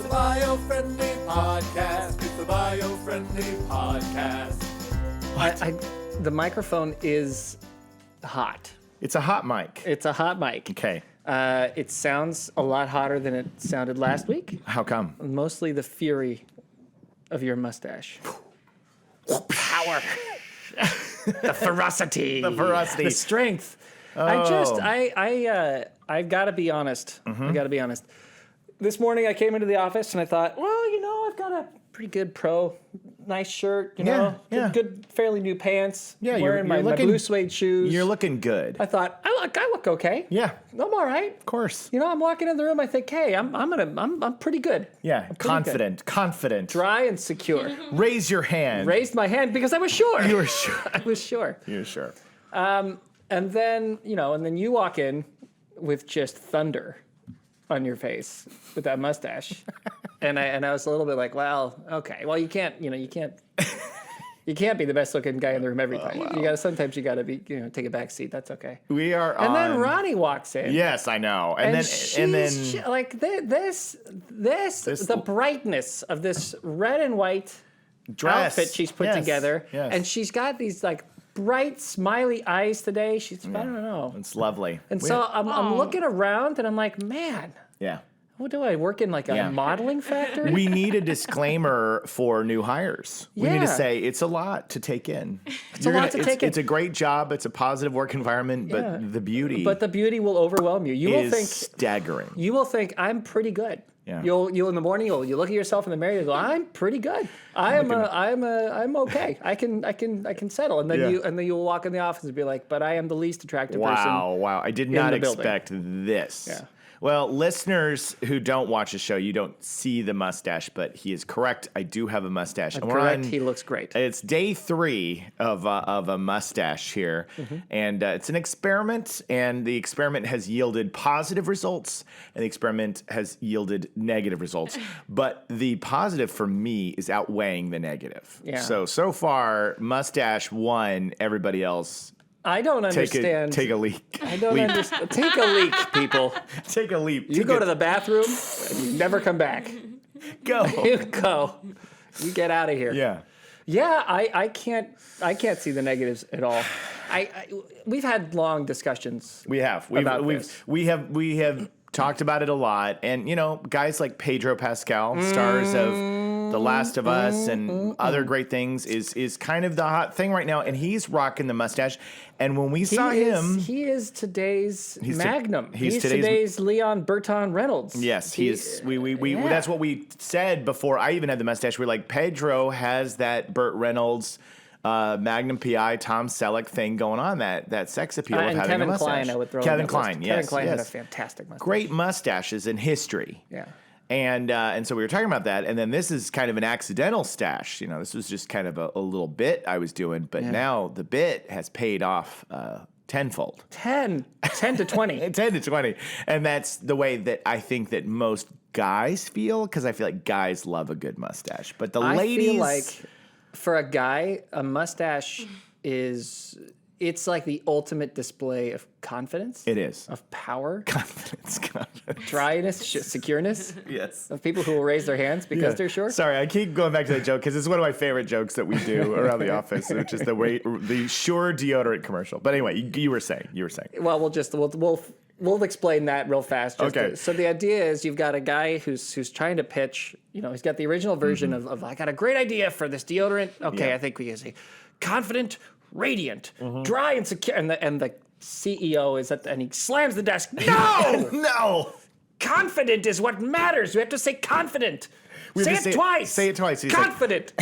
the Biofriendly Podcast. It's the Biofriendly Podcast. The microphone is hot. It's a hot mic. It's a hot mic. Okay. It sounds a lot hotter than it sounded last week. How come? Mostly the fury of your mustache. Power. The ferocity. The strength. Oh. I've got to be honest. Mm-hmm. I got to be honest. This morning I came into the office and I thought, well, I've got a pretty good nice shirt, good, fairly new pants. Yeah, wearing my blue suede shoes. You're looking good. I thought, I look okay. Yeah. I'm all right. Of course. I'm walking in the room. I think, hey, I'm pretty good. Yeah. Confident. Dry and secure. Raise your hand. Raised my hand because I was sure. You were sure. I was sure. You were sure. And then you walk in with just thunder on your face with that mustache. and I was a little bit like, well, okay. Well, you can't be the best looking guy in the room every time. Wow. Sometimes you gotta be, take a back seat. That's okay. We are and then Ronnie walks in. Yes, I know. And then the brightness of this red and white dress outfit she's put together. Yes. And she's got these bright, smiley eyes today. I don't know. It's lovely. And I'm looking around and I'm like, man. Yeah. What do I work in a modeling factory? We need a disclaimer for new hires. We need to say it's a lot to take in. It's a lot to take in. It's a great job. It's a positive work environment, but the beauty will overwhelm you. You will think staggering. You will think I'm pretty good. Yeah. You'll in the morning you look at yourself in the mirror and go, I'm pretty good. I'm okay. I can settle. And then you'll walk in the office and be like, but I am the least attractive person. Wow. I did not expect this. Yeah. Well, listeners who don't watch the show, you don't see the mustache, but he is correct. I do have a mustache. Correct. He looks great. It's day 3 of a mustache here, and it's an experiment, and the experiment has yielded positive results, and the experiment has yielded negative results. But the positive for me is outweighing the negative. Yeah. So far, mustache won. Everybody else. I don't understand. Take a leak. I don't understand. Take a leak, people. Take a leap. You go to the bathroom and you never come back. Go. You go. You get out of here. Yeah. Yeah, I can't see the negatives at all. We've had long discussions. We have. We have talked about it a lot, and guys like Pedro Pascal, stars of The Last of Us and other great things, is kind of the hot thing right now, and he's rocking the mustache. And when we saw him, he is today's Magnum. He's today's Leon Berton Reynolds. Yes, he is. We that's what we said before I even had the mustache. We're like, Pedro has that Burt Reynolds, Magnum PI, Tom Selleck thing going on, that sex appeal of having Kevin a mustache. Klein, I would throw Kevin in that Klein, list. yes. Kevin Klein yes. had a fantastic mustache. Great mustaches in history. Yeah. And so we were talking about that, and then this is kind of an accidental stash. This was just kind of a little bit I was doing, but now the bit has paid off tenfold. 10 to 20. 10 to 20. And that's the way that I think that most guys feel, because I feel like guys love a good mustache. But the ladies... I feel like for a guy, a mustache it's like the ultimate display of confidence. It is. Of power. Confidence. Dryness, secureness. Yes. Of people who will raise their hands because they're sure. Sorry, I keep going back to that joke because it's one of my favorite jokes that we do around the office, which is the Sure deodorant commercial. But anyway, you were saying. Well, we'll explain that real fast. Okay. So the idea is you've got a guy who's trying to pitch. He's got the original version of I got a great idea for this deodorant. Okay, I think we can say confident, radiant, dry and secure. And the CEO is and he slams the desk. No, no. Confident is what matters. We have to say confident. Say it twice. Say it twice. Confident,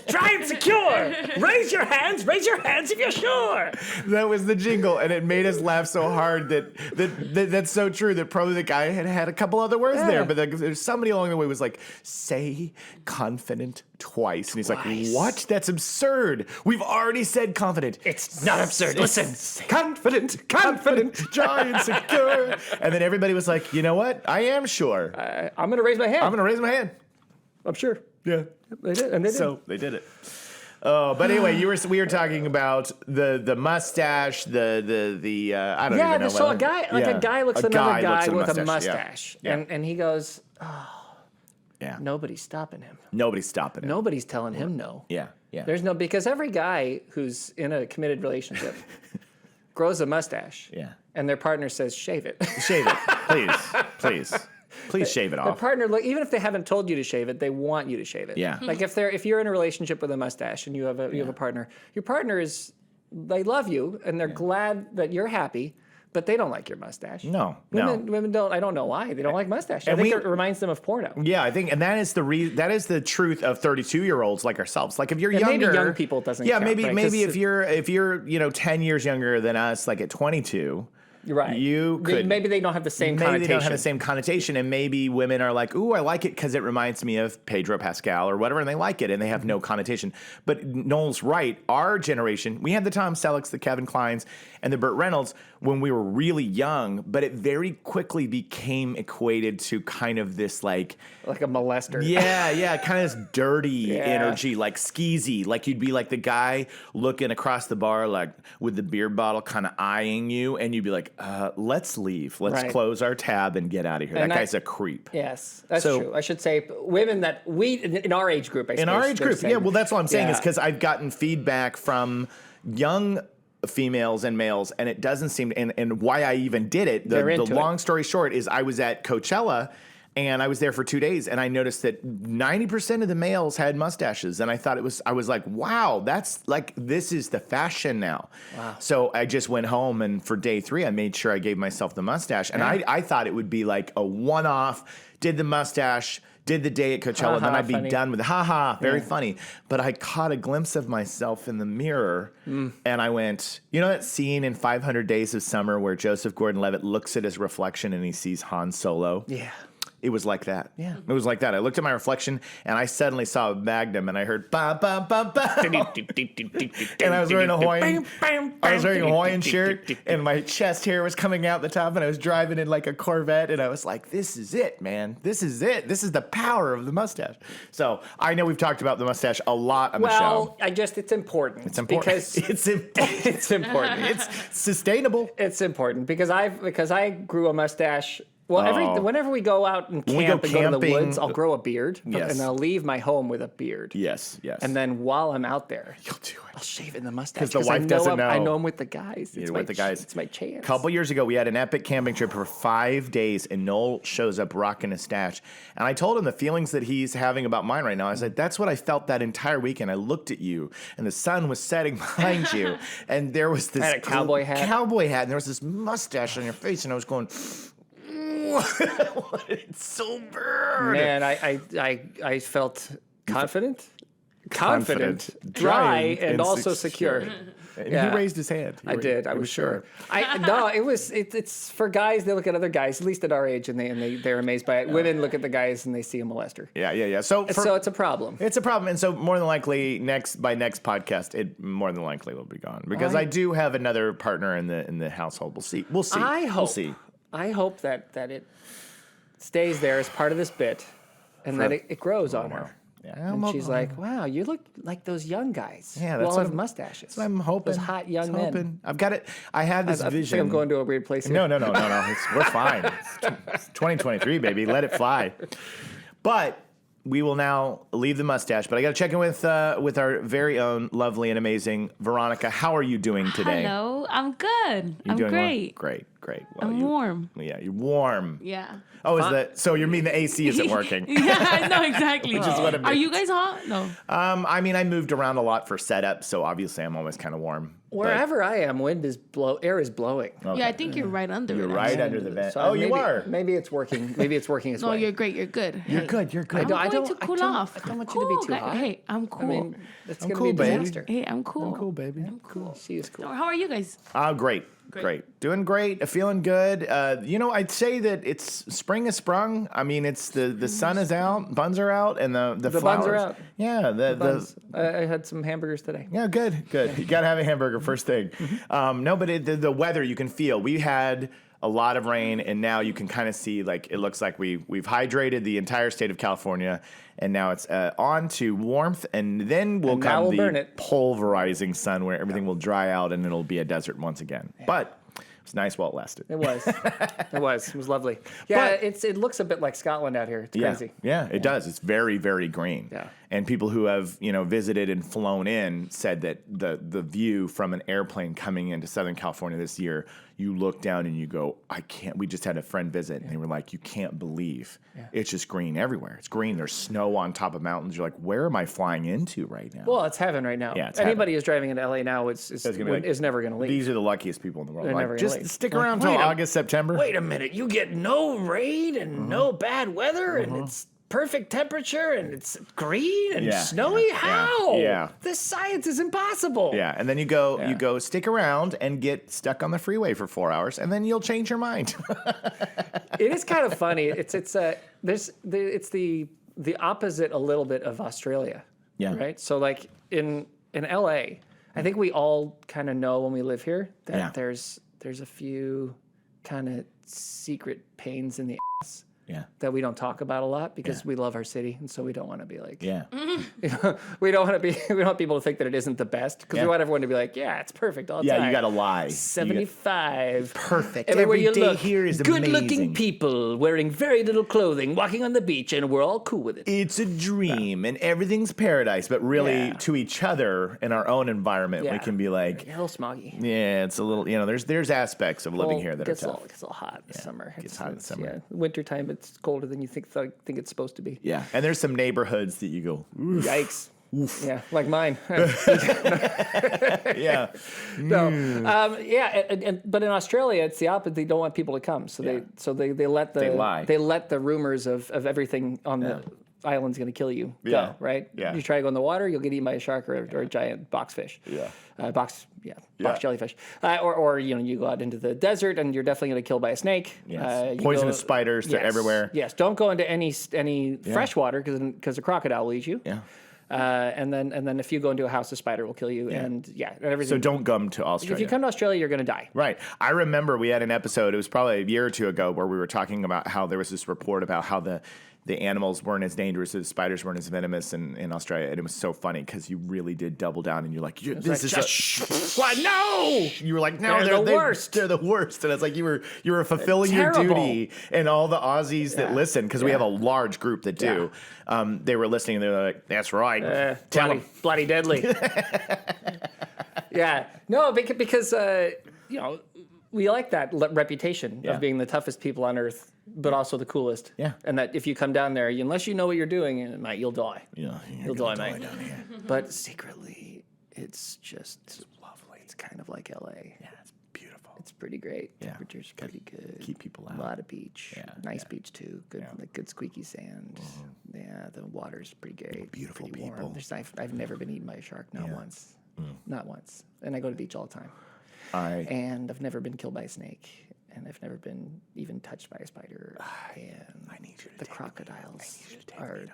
dry and secure. Raise your hands if you're sure. That was the jingle, and it made us laugh so hard that's so true that probably the guy had a couple other words there, but there's somebody along the way was like, say confident twice. And he's like, what? That's absurd. We've already said confident. It's not absurd. Listen. Confident, dry and secure. And then everybody was like, you know what? I am sure. I'm going to raise my hand. I'm sure. Yeah. They did, and they did. So they did it. But anyway, we were talking about the mustache, I don't even know. Yeah, so a guy looks at another guy with a mustache, Yeah. and he goes, oh, Yeah. Nobody's stopping him. Nobody's stopping it. Nobody's telling him no. Yeah. Yeah. There's no, because every guy who's in a committed relationship grows a mustache. Yeah. And their partner says, shave it. Shave it. Please shave it The off. partner, look, even if they haven't told you to shave it, they want you to shave it. Yeah. Like if you're in a relationship with a mustache and you have a partner, your partner they love you and they're glad that you're happy, but they don't like your mustache. No. Women don't. I don't know why they don't like mustache. I And think it reminds them of porno. Yeah, I think, and that is the truth of 32-year-olds like ourselves. Like if you're And younger, maybe young people doesn't. Yeah, count, maybe right? maybe if you're 10 years younger than us, like at 22. Right. You could. Maybe they don't have the same Maybe connotation. they don't have the same connotation, and maybe women are like, "Ooh, I like it because it reminds me of Pedro Pascal or whatever," and they like it, and they have no connotation. But Noel's right. Our generation, we had the Tom Sellecks, the Kevin Klines, and the Burt Reynolds when we were really young, but it very quickly became equated to kind of this like a molester. Yeah, kind of this dirty energy, like skeezy. Like you'd be like the guy looking across the bar, like with the beer bottle, kind of eyeing you, and you'd be like, let's leave. Let's close our tab and get out of here. And that guy's a creep. Yes, that's true. I should say women that in our age group, I suppose. In our age group, yeah. Well, that's what I'm saying is because I've gotten feedback from young females and males, and it doesn't seem, and why I even did it, the long story short is I was at Coachella, and I was there for 2 days, and I noticed that 90% of the males had mustaches, and I was like, wow, that's like, this is the fashion now. Wow. So I just went home, and for day 3, I made sure I gave myself the mustache, and I thought it would be like a one-off, did the mustache, did the day at Coachella, and then I'd be done with it. Very funny. But I caught a glimpse of myself in the mirror, and I went, you know that scene in 500 Days of Summer where Joseph Gordon-Levitt looks at his reflection and he sees Han Solo? Yeah. It was like that. Yeah. It was like that. I looked at my reflection, and I suddenly saw a Magnum, and I heard, ba, ba, ba, ba. And I was wearing a Hawaiian shirt, and my chest hair was coming out the top, and I was driving in like a Corvette, and I was like, this is it, man. This is it. This is the power of the mustache. So I know we've talked about the mustache a lot on the show. Well, it's important. It's important. Because it's important. It's sustainable. It's important because I grew a mustache. Well, whenever we go out and camp and go to the woods, I'll grow a beard, and I'll leave my home with a beard. Yes. And then while I'm out there, you'll do it. I'll shave in the mustache because the wife doesn't know. I know I'm with the guys. You're with the guys. It's my chance. A couple years ago, we had an epic camping trip for 5 days, and Noel shows up rocking a stash. And I told him the feelings that he's having about mine right now. I said, that's what I felt that entire weekend. I looked at you, and the sun was setting behind you, and there was this I had a cowboy hat, and there was this mustache on your face, and I was going, it's so burn. Man, I felt confident, dry, and also secure. And he raised his hand. I did. I was sure. It's for guys. They look at other guys, at least at our age, and they're amazed by it. Women look at the guys and they see a molester. Yeah. So it's a problem. It's a problem, and so more than likely by next podcast, it more than likely will be gone because I do have another partner in the household. We'll see. I hope that it stays there as part of this bit, and that it grows on her. Yeah, and she's like, "Wow, you look like those young guys. Yeah, who that's all what have mustaches. That's what I'm hoping. Those hot young men. I've got it. I had this I vision. think I'm going to a weird place here. No. We're fine. It's 2023, baby. Let it fly. But we will now leave the mustache. But I got to check in with our very own lovely and amazing Veronica. How are you doing today? Hello, I'm good. I'm great. Well? Great. Well, I'm warm. Yeah, you're warm. Yeah. Oh, so you mean the AC isn't working? Yeah, I know exactly. Which is what it Are means. you guys hot? No. I mean, I moved around a lot for setup, so obviously I'm always kind of warm. Wherever I am, air is blowing. Okay. Yeah, I think you're right under it. You're right under the vent. So you are. Maybe it's working. Maybe it's working as well. No, you're great. You're good. You're good. I'm going to cool off. I don't want you to be too hot. Hey, I'm cool. I mean, that's going to cool, be a baby. disaster. Hey, I'm cool. I'm cool, baby. I'm cool. She is cool. How are you guys? Great. Doing great. Feeling good. I'd say that it's spring has sprung. I mean, it's the sun is out, buns are out, and the flowers buns are out. Yeah, the buns. I had some hamburgers today. Yeah, good. You gotta have a hamburger first thing. But the weather you can feel. We had a lot of rain, and now you can kind of see it looks like we've hydrated the entire state of California, and now it's on to warmth, and then will come the pulverizing sun where everything will dry out and it'll be a desert once again. Yeah. But It's nice while it lasted. It was. It was lovely. Yeah, it looks a bit like Scotland out here. It's crazy. Yeah, it does. It's very, very green. Yeah. And people who have, visited and flown in said that the view from an airplane coming into Southern California this year, you look down and you go, I can't. We just had a friend visit and they were like, you can't believe it's just green everywhere. It's green. There's snow on top of mountains. You're like, where am I flying into right now? Well, it's heaven right now. Yeah, it's Anybody who's driving into LA now is never going to leave. These are the luckiest people in the world. They're never Like, gonna just leave. stick around until August, September. Wait a minute. You get no rain and no bad weather and it's perfect temperature and it's green and snowy. How? Yeah. This science is impossible. Yeah, and then you go stick around and get stuck on the freeway for 4 hours, and then you'll change your mind. It is kind of funny. It's the opposite a little bit of Australia. Yeah. Right. So like in LA, I think we all kind of know when we live here that there's a few kind of secret pains in the ass. Yeah. That we don't talk about a lot because we love our city, and so we don't want to be like, Yeah. we don't want people to think that it isn't the best because we want everyone to be like, yeah, it's perfect all the time. Yeah, you got to lie. 75. Perfect. Everywhere Every you day look, here is good-looking amazing. people wearing very little clothing, walking on the beach, and we're all cool with it. It's a dream, and everything's paradise. But really, to each other in our own environment, we can be like, a little smoggy. yeah, it's a little. There's aspects of living here that are tough. It gets a little hot in the summer. Gets hot in the summer. Yeah, wintertime it's colder than you think it's supposed to be. Yeah, and there's some neighborhoods that you go, oof. Yikes. Yeah, like mine. Yeah. But in Australia, it's the opposite. They don't want people to come, so they let the rumors of everything on the island's going to kill you go, right? Yeah. You try to go in the water, you'll get eaten by a shark or a giant boxfish. Yeah. Box jellyfish. Or you go out into the desert and you're definitely going to kill by a snake. Yes. Poisonous spiders, they're everywhere. Yes. Don't go into any fresh water because a crocodile will eat you. Yeah. And then if you go into a house, a spider will kill you. And everything. So don't come to Australia. If you come to Australia, you're going to die. Right. I remember we had an episode, it was probably a year or two ago, where we were talking about how there was this report about how the animals weren't as dangerous, the spiders weren't as venomous in Australia. And it was so funny because you really did double down and you're like, this is what? No! You were like, no, They're the worst. They're the worst. And it's like you were fulfilling your duty. And all the Aussies that listen, because we have a large group that do, they were listening and they're like, that's right. Tell them. Bloody deadly. Yeah. No, because we like that reputation of being the toughest people on earth, but also the coolest. Yeah. And that if you come down there, unless you know what you're doing, you'll die. Yeah, You'll die, mate. Down here. But secretly, it's just lovely. It's kind of like LA. Yeah, it's beautiful. It's pretty great. Yeah. Temperature's pretty good. Keep people out. A lot of beach. Yeah, Nice beach too. Good, like good squeaky sand. Yeah, the water's pretty great. Beautiful pretty warm. people. I've never been eaten by a shark. Not once. Not once. And I go to the beach all the time. And I've never been killed by a snake. And I've never been even touched by a spider. And I need you to the crocodiles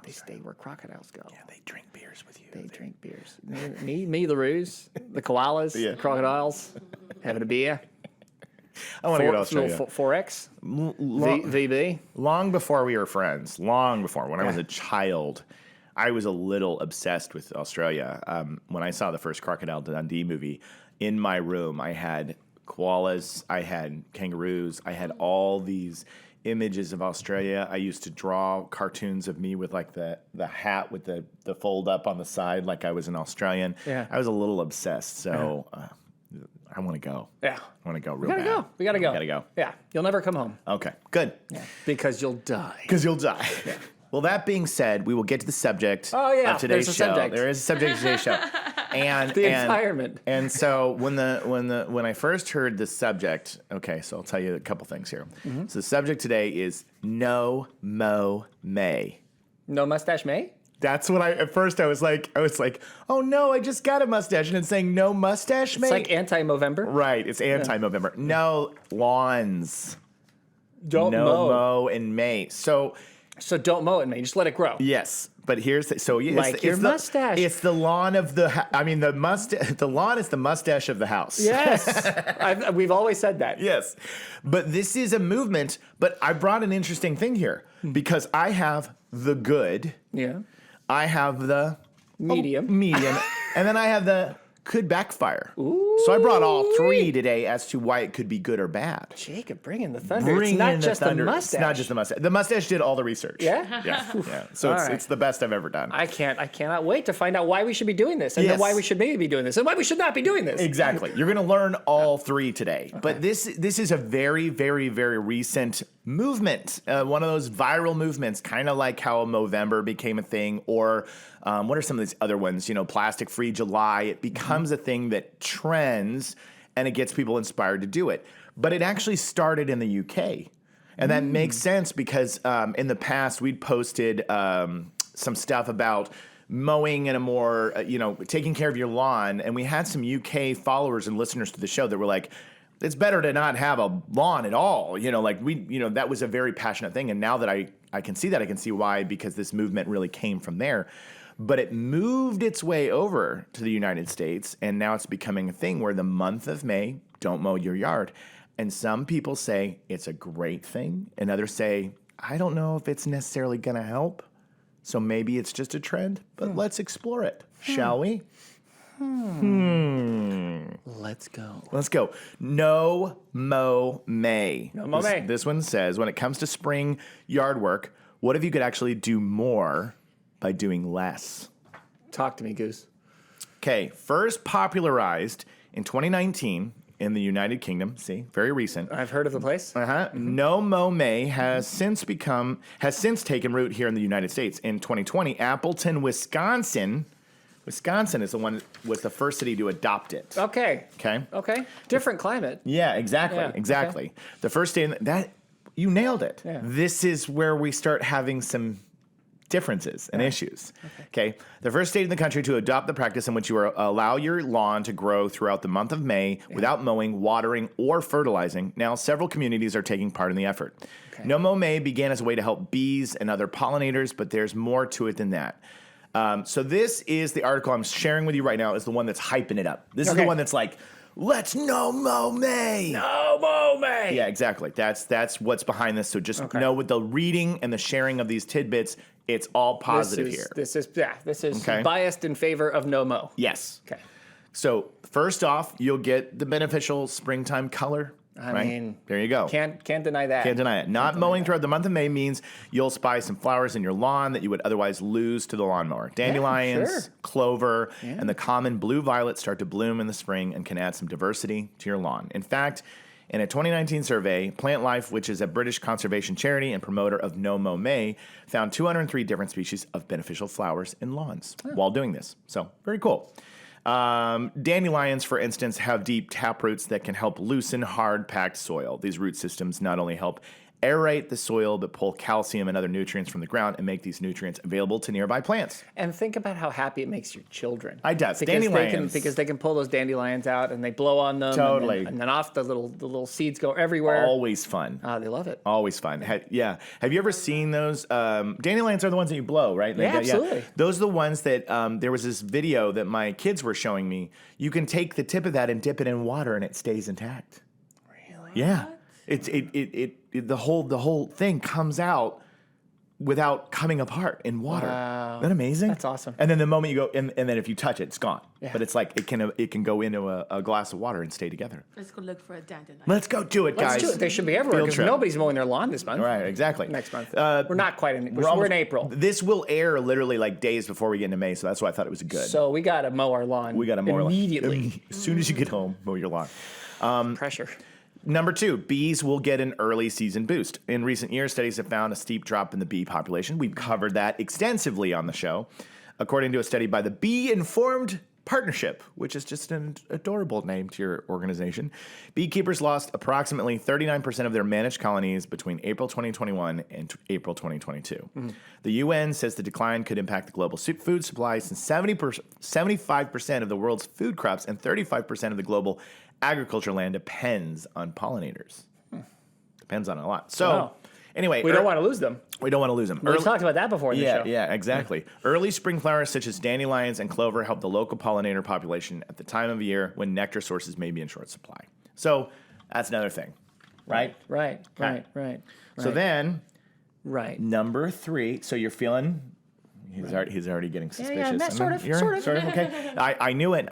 they stay where crocodiles go. Yeah, they drink beers with you. They drink beers. Me, the roos, the koalas, the crocodiles, having a beer. I want to go to Australia. 4X, VB. Long before we were friends, when I was a child, I was a little obsessed with Australia. When I saw the first Crocodile Dundee movie, in my room I had koalas, I had kangaroos, I had all these images of Australia. I used to draw cartoons of me with like the hat with the fold up on the side like I was an Australian. Yeah. I was a little obsessed, so I want to go. Yeah. I want to go real We gotta bad. go. We gotta go. Gotta go. Yeah. You'll never come home. Okay, good. Yeah. Because you'll die. Because you'll die. Yeah. Well, that being said, we will get to the subject of today's there's a show. subject. There is a subject of today's show. And The environment. And so when I first heard the subject, okay, so I'll tell you a couple things here. Mm-hmm. So the subject today is No Mow May. No mustache May? That's what at first I was like, oh no, I just got a mustache, and it's saying no mustache May. It's like anti-Movember. Right, it's anti-Movember. No lawns. Don't no mow. mow in May. So don't mow it, May. Just let it grow. yes, but here's Like your mustache. It's the lawn of the mustache. The lawn is the mustache of the house. Yes. We've always said that. Yes, but this is a movement. But I brought an interesting thing here because I have the good. Yeah. I have the Medium. medium, and then I have the could backfire. So I brought all three today as to why it could be good or bad. Jacob, bring in the thunder. It's not just the mustache. It's not just the mustache. The mustache did all the research. Yeah? Yeah. So it's the best I've ever done. I cannot wait to find out why we should be doing this, and then why we should maybe be doing this, and why we should not be doing this. Exactly. You're going to learn all three today. Okay. But this is a very, very, very recent movement. One of those viral movements, kind of like how Movember became a thing, or what are some of these other ones? Plastic-free July. It becomes a thing that trends, and it gets people inspired to do it. But it actually started in the UK. And that makes sense because in the past, we'd posted some stuff about mowing in a more, taking care of your lawn. And we had some UK followers and listeners to the show that were like, it's better to not have a lawn at all. That was a very passionate thing. And now that I can see that, I can see why, because this movement really came from there. But it moved its way over to the United States, and now it's becoming a thing where the month of May, don't mow your yard. And some people say it's a great thing, and others say, I don't know if it's necessarily going to help. So maybe it's just a trend, but let's explore it, shall we? Let's go. Let's go. No Mow May. No Mow May. This one says, when it comes to spring yard work, what if you could actually do more by doing less? Talk to me, Goose. Okay, first popularized in 2019 in the United Kingdom. See, very recent. I've heard of the place. No Mow May has since taken root here in the United States. In 2020, Appleton, Wisconsin is was the first city to adopt it. Okay. Okay. Different climate. Yeah, exactly. Yeah, Exactly. okay. The first day that you nailed it. Yeah. This is where we start having some differences and issues. Okay. The first state in the country to adopt the practice in which you allow your lawn to grow throughout the month of May without mowing, watering, or fertilizing. Now, several communities are taking part in the effort. Okay. No Mow May began as a way to help bees and other pollinators, but there's more to it than that. So this is the article I'm sharing with you right now, is the one that's hyping it up. This is the one that's like, let's no Mow May. No Mow May. Yeah, exactly. That's what's behind this. So just know, with the reading and the sharing of these tidbits, it's all positive here. This is biased in favor of no mow. Yes. Okay. So first off, you'll get the beneficial springtime color. I mean, there you go. Can't deny that. Can't deny it. Not mowing throughout the month of May means you'll spy some flowers in your lawn that you would otherwise lose to the lawnmower. Dandelions, clover, and the common blue violet start to bloom in the spring and can add some diversity to your lawn. In fact, in a 2019 survey, Plant Life, which is a British conservation charity and promoter of No Mow May, found 203 different species of beneficial flowers in lawns while doing this. So, very cool. Dandelions, for instance, have deep taproots that can help loosen hard, packed soil. These root systems not only help aerate the soil, but pull calcium and other nutrients from the ground and make these nutrients available to nearby plants. And think about how happy it makes your children. I does. Because they can pull those dandelions out and they blow on them. Totally. And then off the little seeds go everywhere. Always fun. They love it. Always fun. Have you ever seen those? Dandelions are the ones that you blow, right? Yeah, absolutely. Those are the ones that there was this video that my kids were showing me. You can take the tip of that and dip it in water and it stays intact. Really? Yeah. The whole thing comes out without coming apart in water. Wow. Isn't that amazing? That's awesome. And then the moment you go, and then if you touch it, it's gone. Yeah. But it's like it can go into a glass of water and stay together. Let's go look for a dandelion. Let's go do it, guys. Let's do it. They should be everywhere Field because trip. nobody's mowing their lawn this month. All right, exactly. Next month. We're not quite in. We're in April. This will air literally like days before we get into May, so that's why I thought it was good. So we got to mow our lawn. We got to mow our lawn immediately. As soon as you get home, mow your lawn. Pressure. Number 2, bees will get an early season boost. In recent years, studies have found a steep drop in the bee population. We've covered that extensively on the show. According to a study by the Bee Informed Partnership, which is just an adorable name to your organization, beekeepers lost approximately 39% of their managed colonies between April 2021 and April 2022. The UN says the decline could impact the global food supply since 75% of the world's food crops and 35% of the global agriculture land depends on pollinators. Depends on it a lot. So, anyway. We don't want to lose them. We don't want to lose them. We talked about that before in the show. Yeah, exactly. Early spring flowers such as dandelions and clover help the local pollinator population at the time of year when nectar sources may be in short supply. So, that's another thing. Right? Right. So then, Right. number 3. So you're feeling He's already getting suspicious. yeah, sort of. Okay. I knew it.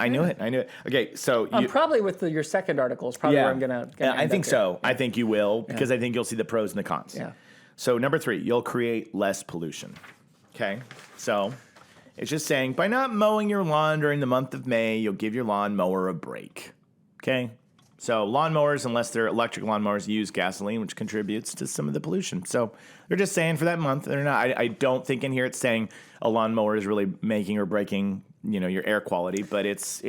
Okay, so I'm probably with your second article is probably where I'm gonna I think so. Yeah. I think you will because I think you'll see the pros and the cons. Yeah. So number 3, you'll create less pollution. Okay. So it's just saying by not mowing your lawn during the month of May, you'll give your lawnmower a break. Okay. So lawnmowers, unless they're electric lawnmowers, use gasoline, which contributes to some of the pollution. So they're just saying for that month, they're not. I don't think in here it's saying a lawnmower is really making or breaking, your air quality, but it's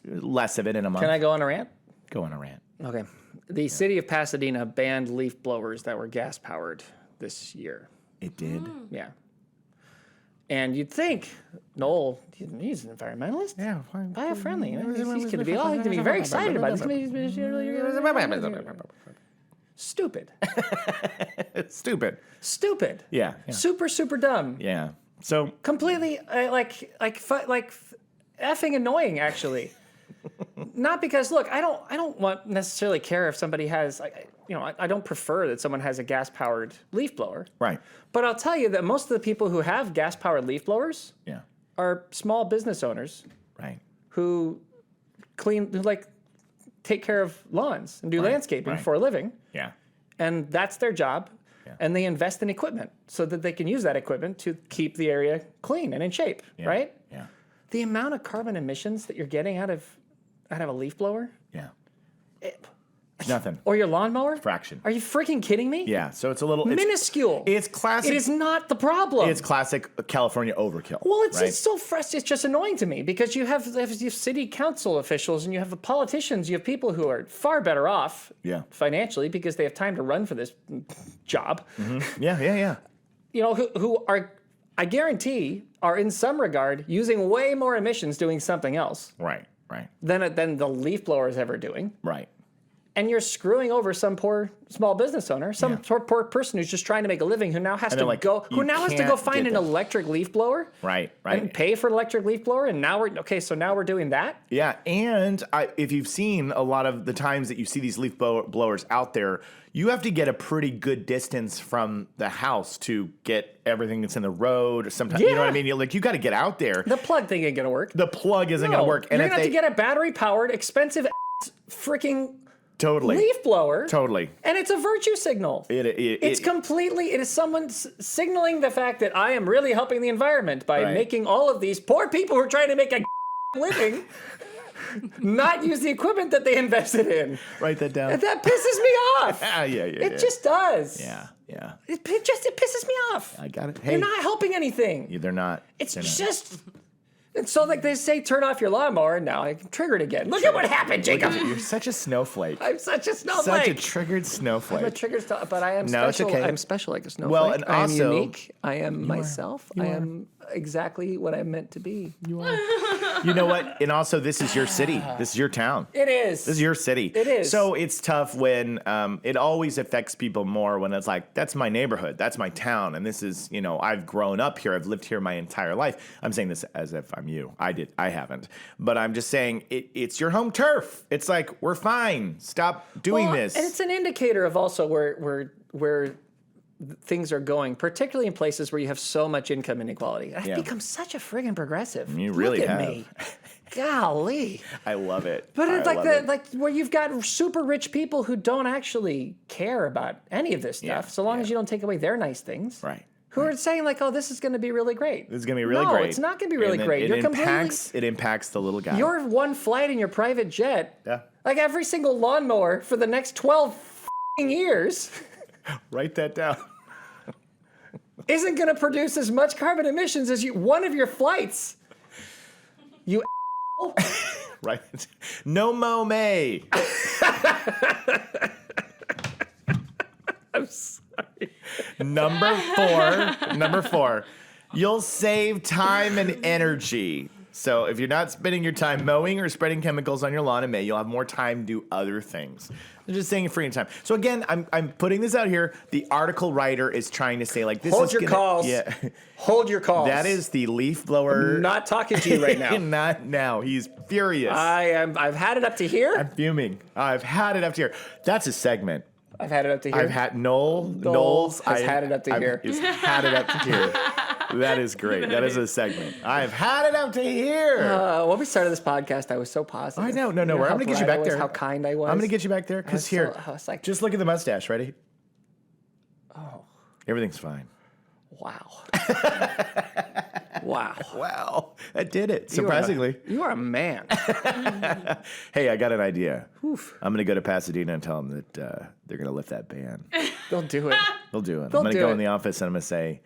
less of it in a month. Can I go on a rant? Go on a rant? Okay. The city of Pasadena banned leaf blowers that were gas powered this year. It did. Yeah. And you'd think Noel, he's an environmentalist. Yeah. Biofriendly. He's going to be very excited about this. Stupid. Stupid. Yeah. Super, super dumb. Yeah. So Completely like effing annoying, actually. Not because look, I don't want necessarily care if somebody has I don't prefer that someone has a gas powered leaf blower. right. But I'll tell you that most of the people who have gas powered leaf blowers Yeah. are small business owners Right. who take care of lawns and do landscaping right. for a living, Yeah. and that's their job. Yeah. And they invest in equipment so that they can use that equipment to keep the area clean and in shape, Yeah. right? Yeah. The amount of carbon emissions that you're getting out of a leaf blower Yeah. Nothing. or your lawnmower, Fraction. Are you freaking kidding me? Yeah. So it's a little Minuscule. It's classic. It is not the problem. It's classic California overkill. Well, it's right? so frustrating. It's just annoying to me because you have city council officials and you have the politicians. You have people who are far better off financially because they have time to run for this job. Mm-hmm. Yeah. Who are, I guarantee, are in some regard using way more emissions doing something else Right. than the leaf blower is ever doing. Right. And you're screwing over some poor small business owner, some poor person who's just trying to make a living, who now has to go find an electric leaf blower, Right. and pay for an electric leaf blower. And now we're doing that. Yeah, and if you've seen a lot of the times that you see these leaf blowers out there, you have to get a pretty good distance from the house to get everything that's in the road. Sometimes, you know what I mean? You got to get out there. The plug thing ain't gonna work. The plug isn't gonna work. And you're gonna have to get a battery powered, expensive freaking. Totally. Leaf blower. Totally. And it's a virtue signal. It is someone signaling the fact that I am really helping the environment by making all of these poor people who are trying to make a living not use the equipment that they invested in. Write that down. And that pisses me off. It just does. Yeah. It pisses me off. I got it. Hey. You're not helping anything. They're not. It's just... And so, they say, turn off your lawnmower, and now I can trigger it again. Look at what happened, Jacob. You're such a snowflake. I'm such a snowflake. Such a triggered snowflake. I'm a triggered snowflake, but I am special. It's okay. I'm special like a snowflake. Well, and I am also, unique. I am myself. I am exactly what I'm meant to be. You are. You know what? And also, this is your city. This is your town. It is. This is your city. It is. So it's tough when it always affects people more when it's like, that's my neighborhood. That's my town. And this is, I've grown up here. I've lived here my entire life. I'm saying this as if I'm you. I haven't. But I'm just saying it's your home turf. It's like, we're fine. Stop doing this. And it's an indicator of also where things are going, particularly in places where you have so much income inequality. I've become such a friggin' progressive. You really Look at have. Me. Golly. I love it. But it's like where you've got super rich people who don't actually care about any of this stuff, so long as you don't take away their nice things. Right. Who are saying like, oh, this is going to be really great. This is going to be really great. No, it's not going to be really great. It impacts the little guy. Your one flight in your private jet, like every single lawnmower for the next 12 years, write that down, isn't going to produce as much carbon emissions as one of your flights. You right. No Mow May. I'm sorry. Number four, you'll save time and energy. So if you're not spending your time mowing or spreading chemicals on your lawn in May, you'll have more time to do other things. They're just saying free time. So again, I'm putting this out here. The article writer is trying to say like this. Hold your calls. Yeah. Hold your calls. That is the leaf blower. I'm not talking to you right now. Not now. He's furious. I've had it up to here. I'm fuming. I've had it up to here. That's a segment. I've had it up to here. Knowles has had it up to here. He's had it up to here. That is great. That is a segment. I've had it up to here. When we started this podcast, I was so positive. I know. No. You know I'm how going to get you bright I back was, there. How kind I was. I'm going to get you back there because here, I was like, just look at the mustache. Ready? oh, Everything's fine. wow. Wow. Wow. I did it. Surprisingly. You are a man. Hey, I got an idea. I'm going to go to Pasadena and tell them that they're going to lift that ban. They'll do it. They'll do it. They'll I'm going to do go it. in the office and I'm going to say,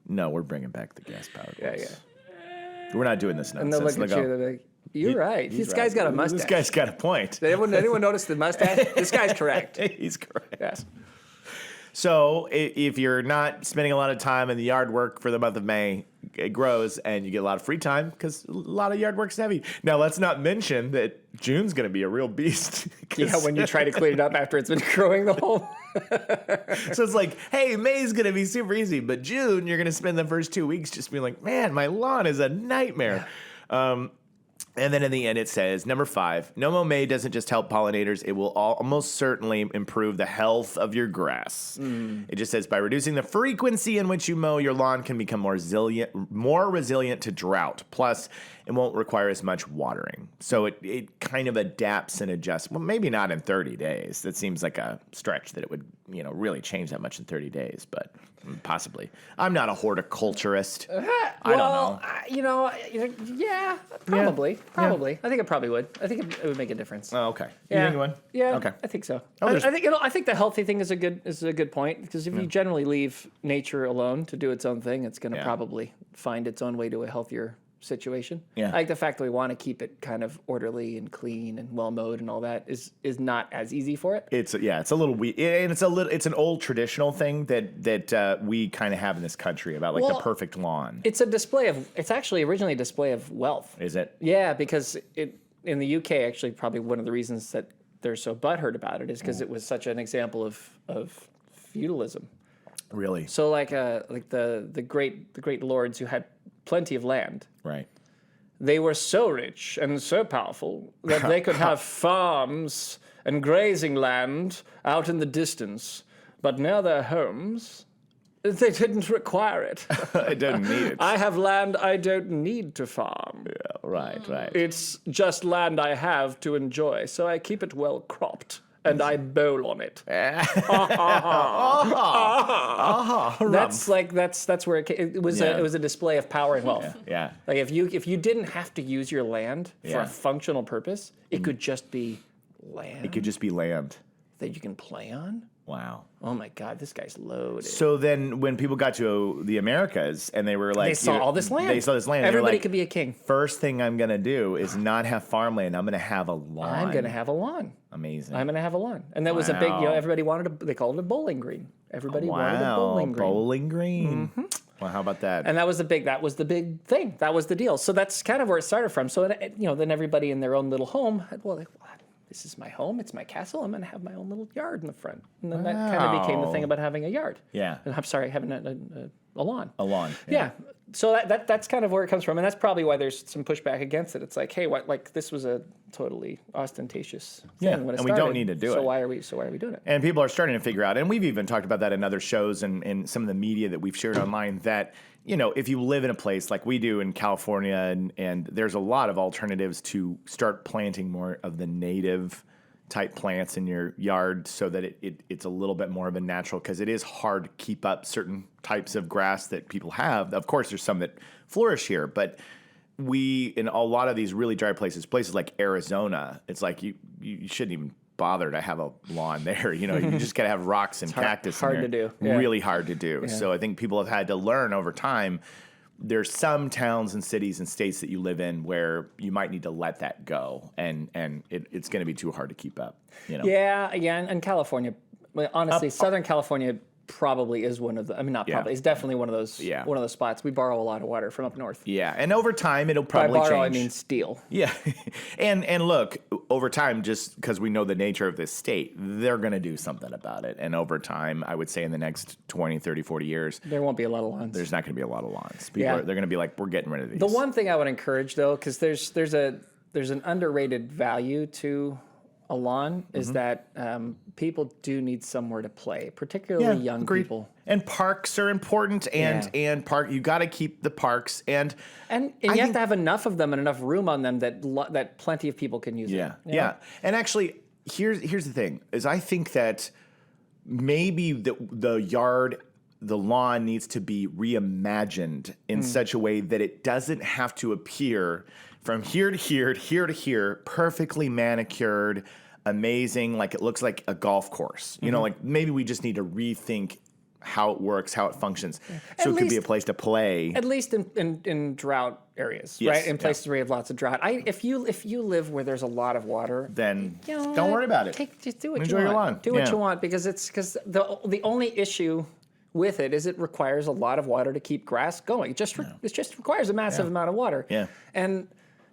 no, we're bringing back the gas-powered Yeah, ones. yeah. We're not doing this And they'll nonsense. look at you and they're like, you're right. He's This guy's got a right. mustache. This guy's got a point. Did anyone notice the mustache? This guy's correct. He's correct. Yeah. So if you're not spending a lot of time in the yard work for the month of May, it grows and you get a lot of free time because a lot of yard work's heavy. Now, let's not mention that June's going to be a real beast. Yeah, when you try to clean it up after it's been growing the whole. So it's like, hey, May's going to be super easy, but June, you're going to spend the first 2 weeks just being like, man, my lawn is a nightmare. And then in the end, it says, number 5, Mow May doesn't just help pollinators. It will almost certainly improve the health of your grass. It just says, by reducing the frequency in which you mow, your lawn can become more resilient to drought. Plus, it won't require as much watering. So it kind of adapts and adjusts. Well, maybe not in 30 days. That seems like a stretch that it would, really change that much in 30 days, but possibly. I'm not a horticulturist. I don't know. Yeah, probably. Probably. I think it probably would. I think it would make a difference. Oh, okay. Yeah. You think it would? Yeah. Okay. I think so. Oh, I think the healthy thing is a good point because if you generally leave nature alone to do its own thing, it's going to probably find its own way to a healthier situation. Yeah. I like the fact that we want to keep it kind of orderly and clean and well mowed and all that is not as easy for it. It's a little weird, and it's an old traditional thing that we kind of have in this country about the perfect lawn. It's actually originally a display of wealth. Is it? Yeah, because in the UK, actually, probably one of the reasons that they're so butthurt about it is because it was such an example of feudalism. Really? So like the great lords who had plenty of land, Right. they were so rich and so powerful that they could have farms and grazing land out in the distance, but near their homes, they didn't require it. I don't need it. I have land I don't need to farm. Yeah, right. It's just land I have to enjoy, so I keep it well cropped. And I bowl on it. That's where it was. Yeah. It was a display of power and wealth. Yeah. Like if you didn't have to use your land for a functional purpose, it could just be land. It could just be land. that you can play on. Wow. Oh my God, this guy's loaded. So then when people got to the Americas and they were like... They saw all this land. They saw this land. Everybody like, could be a king. First thing I'm going to do is not have farmland. I'm going to have a lawn. I'm going to have a lawn. Amazing. I'm going to have a lawn. And that was a big, everybody wanted they called it a bowling green. Everybody wanted a bowling green. Bowling green. Mm-hmm. Well, how about that? And that was the big thing. That was the deal. So that's kind of where it started from. So, then everybody in their own little home had, this is my home. It's my castle. I'm going to have my own little yard in the front. And then that kind of became the thing about having a yard. Yeah. I'm sorry, having a lawn. A lawn. Yeah. So that's kind of where it comes from. And that's probably why there's some pushback against it. It's like, hey, this was a totally ostentatious thing when it and we don't need to do it. So why are we doing it? And people are starting to figure out, and we've even talked about that in other shows and some of the media that we've shared online, that, if you live in a place like we do in California, and there's a lot of alternatives to start planting more of the native type plants in your yard so that it's a little bit more of a natural, because it is hard to keep up certain types of grass that people have. Of course, there's some that flourish here, but in a lot of these really dry places like Arizona, it's like you shouldn't even bother to have a lawn there. You just got to have rocks and cactus. Hard to do. Yeah. Really hard to do. Yeah. So I think people have had to learn over time. There's some towns and cities and states that you live in where you might need to let that go, and it's going to be too hard to keep up. Yeah, and California, honestly, Southern California probably is one of the. I mean, not probably. It's definitely one of those. Yeah. One of those spots. We borrow a lot of water from up north. Yeah, and over time it'll probably By borrow, change. I mean steal. Yeah, and look, over time, just because we know the nature of this state, they're going to do something about it. And over time, I would say in the next 20, 30, 40 years, there won't be a lot of lawns. There's not going to be a lot of lawns. They're going to be like, we're getting rid of these. The one thing I would encourage, though, because there's an underrated value to a lawn is that people do need somewhere to play, particularly young agreed. people. And parks are important, and you got to keep the parks, and you have to have enough of them and enough room on them that plenty of people can use them. Yeah. And actually, here's the thing: is I think that maybe the lawn needs to be reimagined in such a way that it doesn't have to appear from here to here, here to here, perfectly manicured, amazing, like it looks like a golf course. You know, like maybe we just need to rethink how it works, how it functions, so it could be a place to play. At least in drought areas, right? In places where you have lots of drought. If you live where there's a lot of water, Then don't worry about it. Just do what Enjoy you your want. lawn. Do what you want because the only issue with it is it requires a lot of water to keep grass going. It just requires a massive amount of water. Yeah. And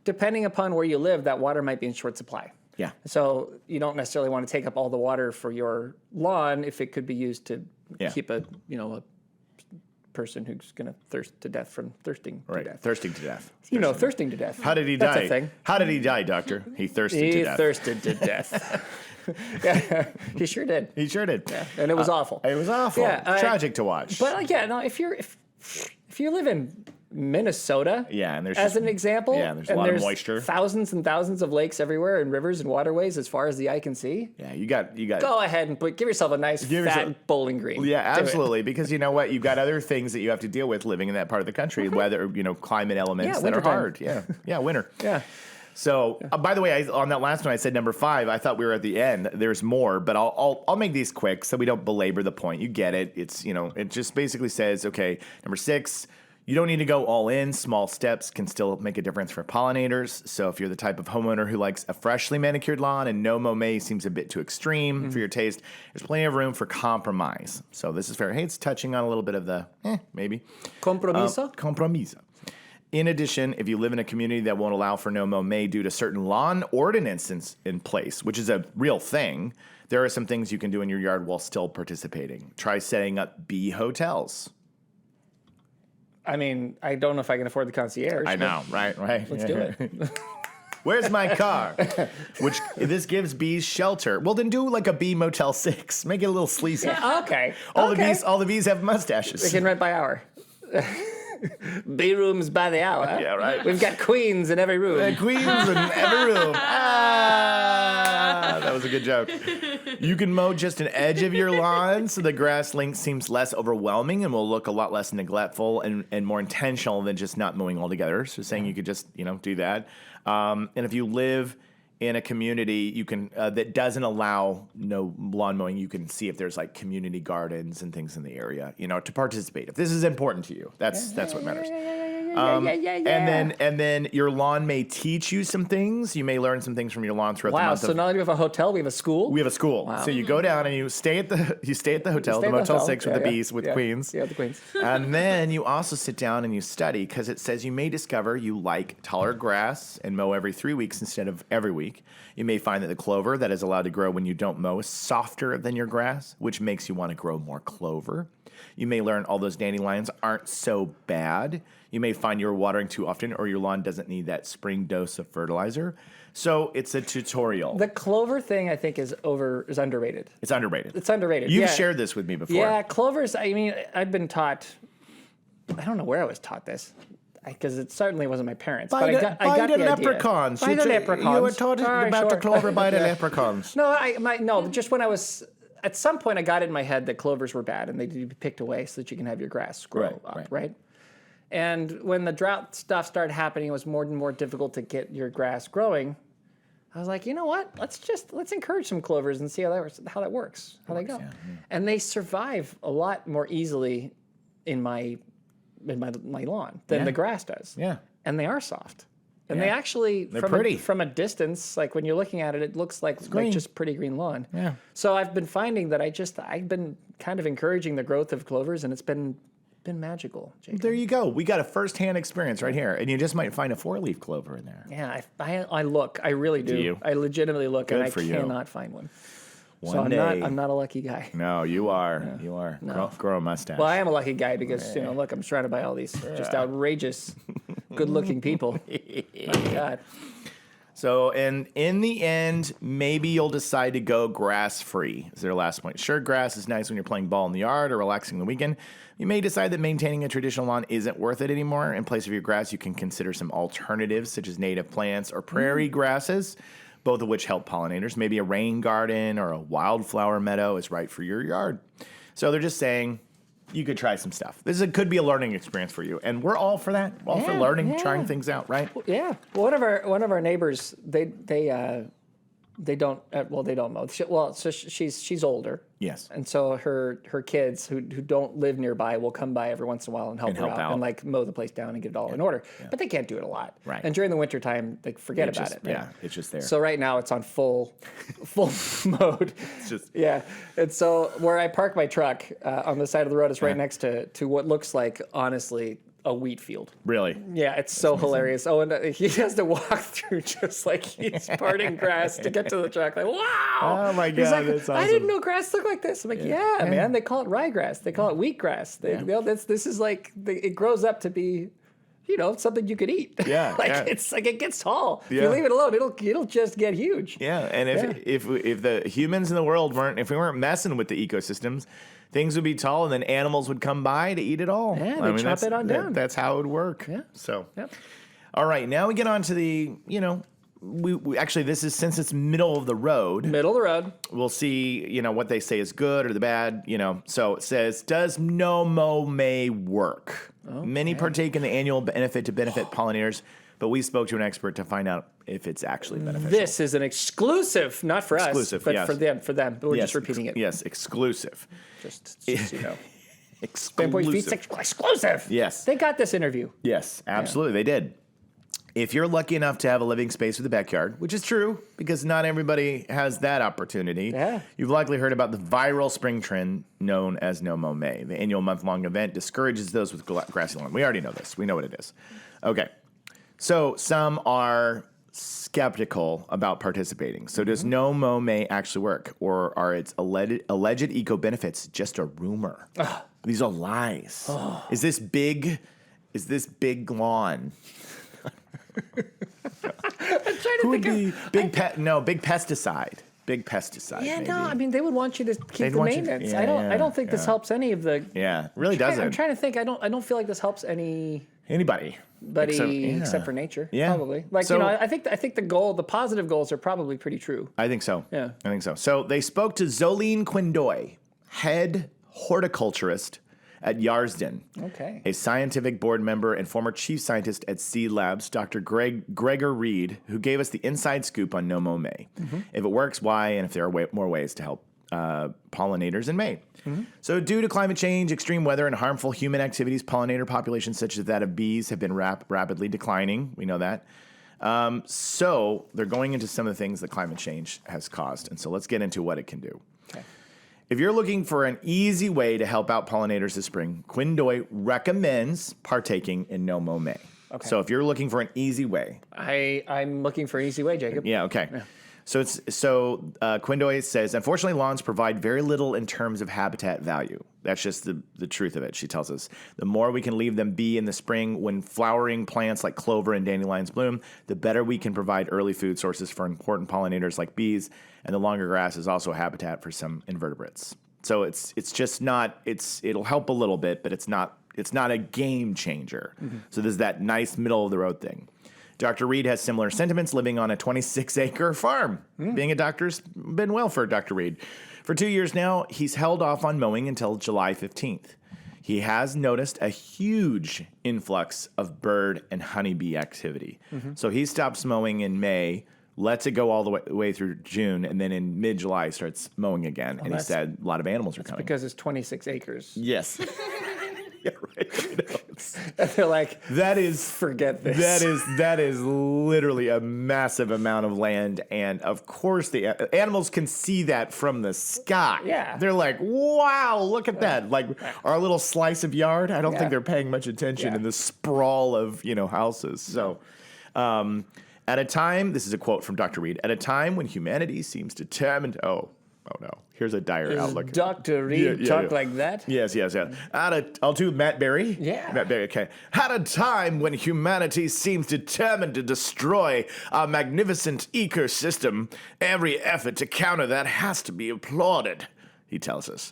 depending upon where you live, that water might be in short supply. Yeah. So you don't necessarily want to take up all the water for your lawn if it could be used to keep a person who's going to thirst to death from thirsting to death. Thirsting to death. Thirsting to death. How did he That's die? a thing. How did he die, doctor? He thirsted to death. He thirsted to death. Yeah, he sure did. He sure did. Yeah, and it was awful. It was awful. Yeah, Tragic to watch. But if you live in Minnesota, and there's as just- an example, there's a lot of moisture. thousands and thousands of lakes everywhere, and rivers and waterways as far as the eye can see. Yeah, you got. Go ahead and give yourself a nice fat bowling green. Yeah, Do it. absolutely. Because you know what, you've got other things that you have to deal with living in that part of the country, weather, climate elements that are wintertime. hard. Yeah, winter. Yeah. So, by the way, on that last one, I said number 5. I thought we were at the end. There's more, but I'll make these quick so we don't belabor the point. You get it. It's it just basically says, okay, number 6. You don't need to go all in. Small steps can still make a difference for pollinators. So if you're the type of homeowner who likes a freshly manicured lawn and no Mow May seems a bit too extreme for your taste, there's plenty of room for compromise. So this is fair. Hey, it's touching on a little bit of the maybe. Compromiso? Compromiso. In addition, if you live in a community that won't allow for no Mow May due to certain lawn ordinances in place, which is a real thing, there are some things you can do in your yard while still participating. Try setting up bee hotels. I mean, I don't know if I can afford the concierge. I know, right? Let's do it. Where's my car? Which this gives bees shelter. Well, then do like a bee Motel 6. Make it a little sleazy. Okay. All the bees have mustaches. They can rent by hour. Bee rooms by the hour. Yeah, right. We've got queens in every room. Queens in every room. That was a good joke. You can mow just an edge of your lawn so the grass length seems less overwhelming and will look a lot less neglectful and more intentional than just not mowing altogether. So saying you could just, do that. And if you live in a community you can that doesn't allow no lawn mowing, you can see if there's like community gardens and things in the area, to participate. If this is important to you, that's what matters. And then your lawn may teach you some things. You may learn some things from your lawn throughout the month. So not only do we have a hotel, we have a school. We have a school. Wow. So you go down and you stay at the hotel, the Motel 6 with the bees, with queens. Yeah, the queens. And then you also sit down and you study because it says you may discover you like taller grass and mow every 3 weeks instead of every week. You may find that the clover that is allowed to grow when you don't mow is softer than your grass, which makes you want to grow more clover. You may learn all those dandelions aren't so bad. You may find you're watering too often or your lawn doesn't need that spring dose of fertilizer. So it's a tutorial. The clover thing, I think, is underrated. It's underrated. It's underrated. You've shared this with me before. Yeah, clovers, I've been taught, I don't know where I was taught this, because it certainly wasn't my parents. By I got the the leprechauns. Idea. By the leprechauns. You were taught about the clover by the leprechauns. No, just when I was, at some point I got it in my head that clovers were bad and they need to be picked away so that you can have your grass grow up, right? And when the drought stuff started happening, it was more and more difficult to get your grass growing. I was like, you know what? Let's encourage some clovers and see how that works, how they go. Yeah. And they survive a lot more easily in my lawn than the grass does. Yeah. And they are soft. And they actually, from a distance, like when you're looking at it, it looks like just pretty green lawn. Yeah. So I've been finding that I've been kind of encouraging the growth of clovers, and it's been magical, Jacob. There you go. We got a first-hand experience right here, and you just might find a 4-leaf clover in there. Yeah, I look. I really do. You? I legitimately look, Good and I for you. cannot find one. One day. I'm not a lucky guy. No, you are. Yeah. You are. No. Grow a mustache. Well, I am a lucky guy because, look, I'm surrounded by all these just outrageous, good-looking people. My God. So, and in the end, maybe you'll decide to go grass-free, is their last point. Sure, grass is nice when you're playing ball in the yard or relaxing on the weekend. You may decide that maintaining a traditional lawn isn't worth it anymore. In place of your grass, you can consider some alternatives, such as native plants or prairie grasses, both of which help pollinators. Maybe a rain garden or a wildflower meadow is right for your yard. So they're just saying you could try some stuff. Could be a learning experience for you, and we're all for that. We're all for learning, trying things out, right? Yeah. One of our neighbors, they don't mow. She's older. Yes. And so her kids who don't live nearby will come by every once in a while and help her out and like mow the place down and get it all in order. Yeah. But they can't do it a lot. Right. And during the wintertime, they forget about it. Right? Yeah, it's just there. So right now it's on full mode. It's just And so where I park my truck on the side of the road is right next to what looks like, honestly, a wheat field. Really? Yeah, it's so hilarious. Oh, and he has to walk through just like he's parting grass to get to the truck. Like, wow! Oh my God, He's like, that's awesome. I didn't know grass looked like this. I'm like, yeah, man. They call it ryegrass. They call it wheatgrass. This is like it grows up to be, something you could eat. Yeah, it's like it gets tall. If Yeah. you leave it alone, it'll just get huge. Yeah, and if the humans in the world if we weren't messing with the ecosystems, things would be tall, and then animals would come by to eat it all. Yeah, they chop it on down. That's how it would work. Yeah. So, Yep. All right, now we get on to the, we actually, this is, since it's middle of the road, Middle of the road. we'll see, what they say is good or the bad, So it says, does Mow May work? Okay. Many partake in the annual benefit to benefit pollinators, but we spoke to an expert to find out if it's actually beneficial. This is an exclusive, not for us, but yes. for them. We're just repeating it. Yes, exclusive. Just so you know. Exclusive. Exclusive. Yes. They got this interview. Yes, absolutely. They did. If you're lucky enough to have a living space with a backyard, which is true because not everybody has that opportunity, you've likely heard about the viral spring trend known as Mow May. The annual month-long event discourages those with grassy lawn. We already know this. We know what it is. Okay. So some are skeptical about participating. So does Mow May actually work, or are its alleged eco benefits just a rumor? These are lies. Is this big lawn? Who would be big pesticide? Big pesticide. Yeah, maybe. no, I mean they would want you to keep the maintenance. I don't think this helps any of the. Yeah, really doesn't. I'm trying to think. I don't feel like this helps anybody. Except for nature. Yeah, probably. Like I think the positive goals are probably pretty true. I think so. Yeah, I think so. So they spoke to Zolene Quindoy, head horticulturist at Yarsden. Okay. A scientific board member and former chief scientist at Seed Labs, Dr. Gregor Reed, who gave us the inside scoop on Mow May. Mm-hmm. If it works, why, and if there are more ways to help pollinators in May. Mm-hmm. So due to climate change, extreme weather, and harmful human activities, pollinator populations such as that of bees have been rapidly declining. We know that. So they're going into some of the things that climate change has caused. And so let's get into what it can do. Okay. If you're looking for an easy way to help out pollinators this spring, Quindoy recommends partaking in Mow May. Okay. So if you're looking for an easy way. I'm looking for an easy way, Jacob. Yeah, okay. Yeah. So Quindoy says, unfortunately, lawns provide very little in terms of habitat value. That's just the truth of it, she tells us. The more we can leave them be in the spring when flowering plants like clover and dandelions bloom, the better we can provide early food sources for important pollinators like bees, and the longer grass is also habitat for some invertebrates. So it's just not, it'll help a little bit, but it's not a game changer. Mm-hmm. So there's that nice middle of the road thing. Dr. Reed has similar sentiments, living on a 26-acre farm. Being a doctor's been well for Dr. Reed. For 2 years now, he's held off on mowing until July 15th. He has noticed a huge influx of bird and honeybee activity. Mm-hmm. So he stops mowing in May, lets it go all the way through June, and then in mid-July starts mowing again. And he said a lot of animals are coming. Because it's 26 acres. Yes. Yeah, right. And they're like, that is forget this. That is literally a massive amount of land, and of course the animals can see that from the sky. Yeah, they're like, wow, look at that! Like our little slice of yard. I don't think they're paying much attention in the sprawl of houses. So. At a time, this is a quote from Dr. Reed, at a time when humanity seems determined, Oh no. Here's a dire Does outlook. Dr. Reed talk like that? Yes. I'll do Matt Berry. Yeah. Matt Berry, okay. At a time when humanity seems determined to destroy our magnificent ecosystem, every effort to counter that has to be applauded, he tells us.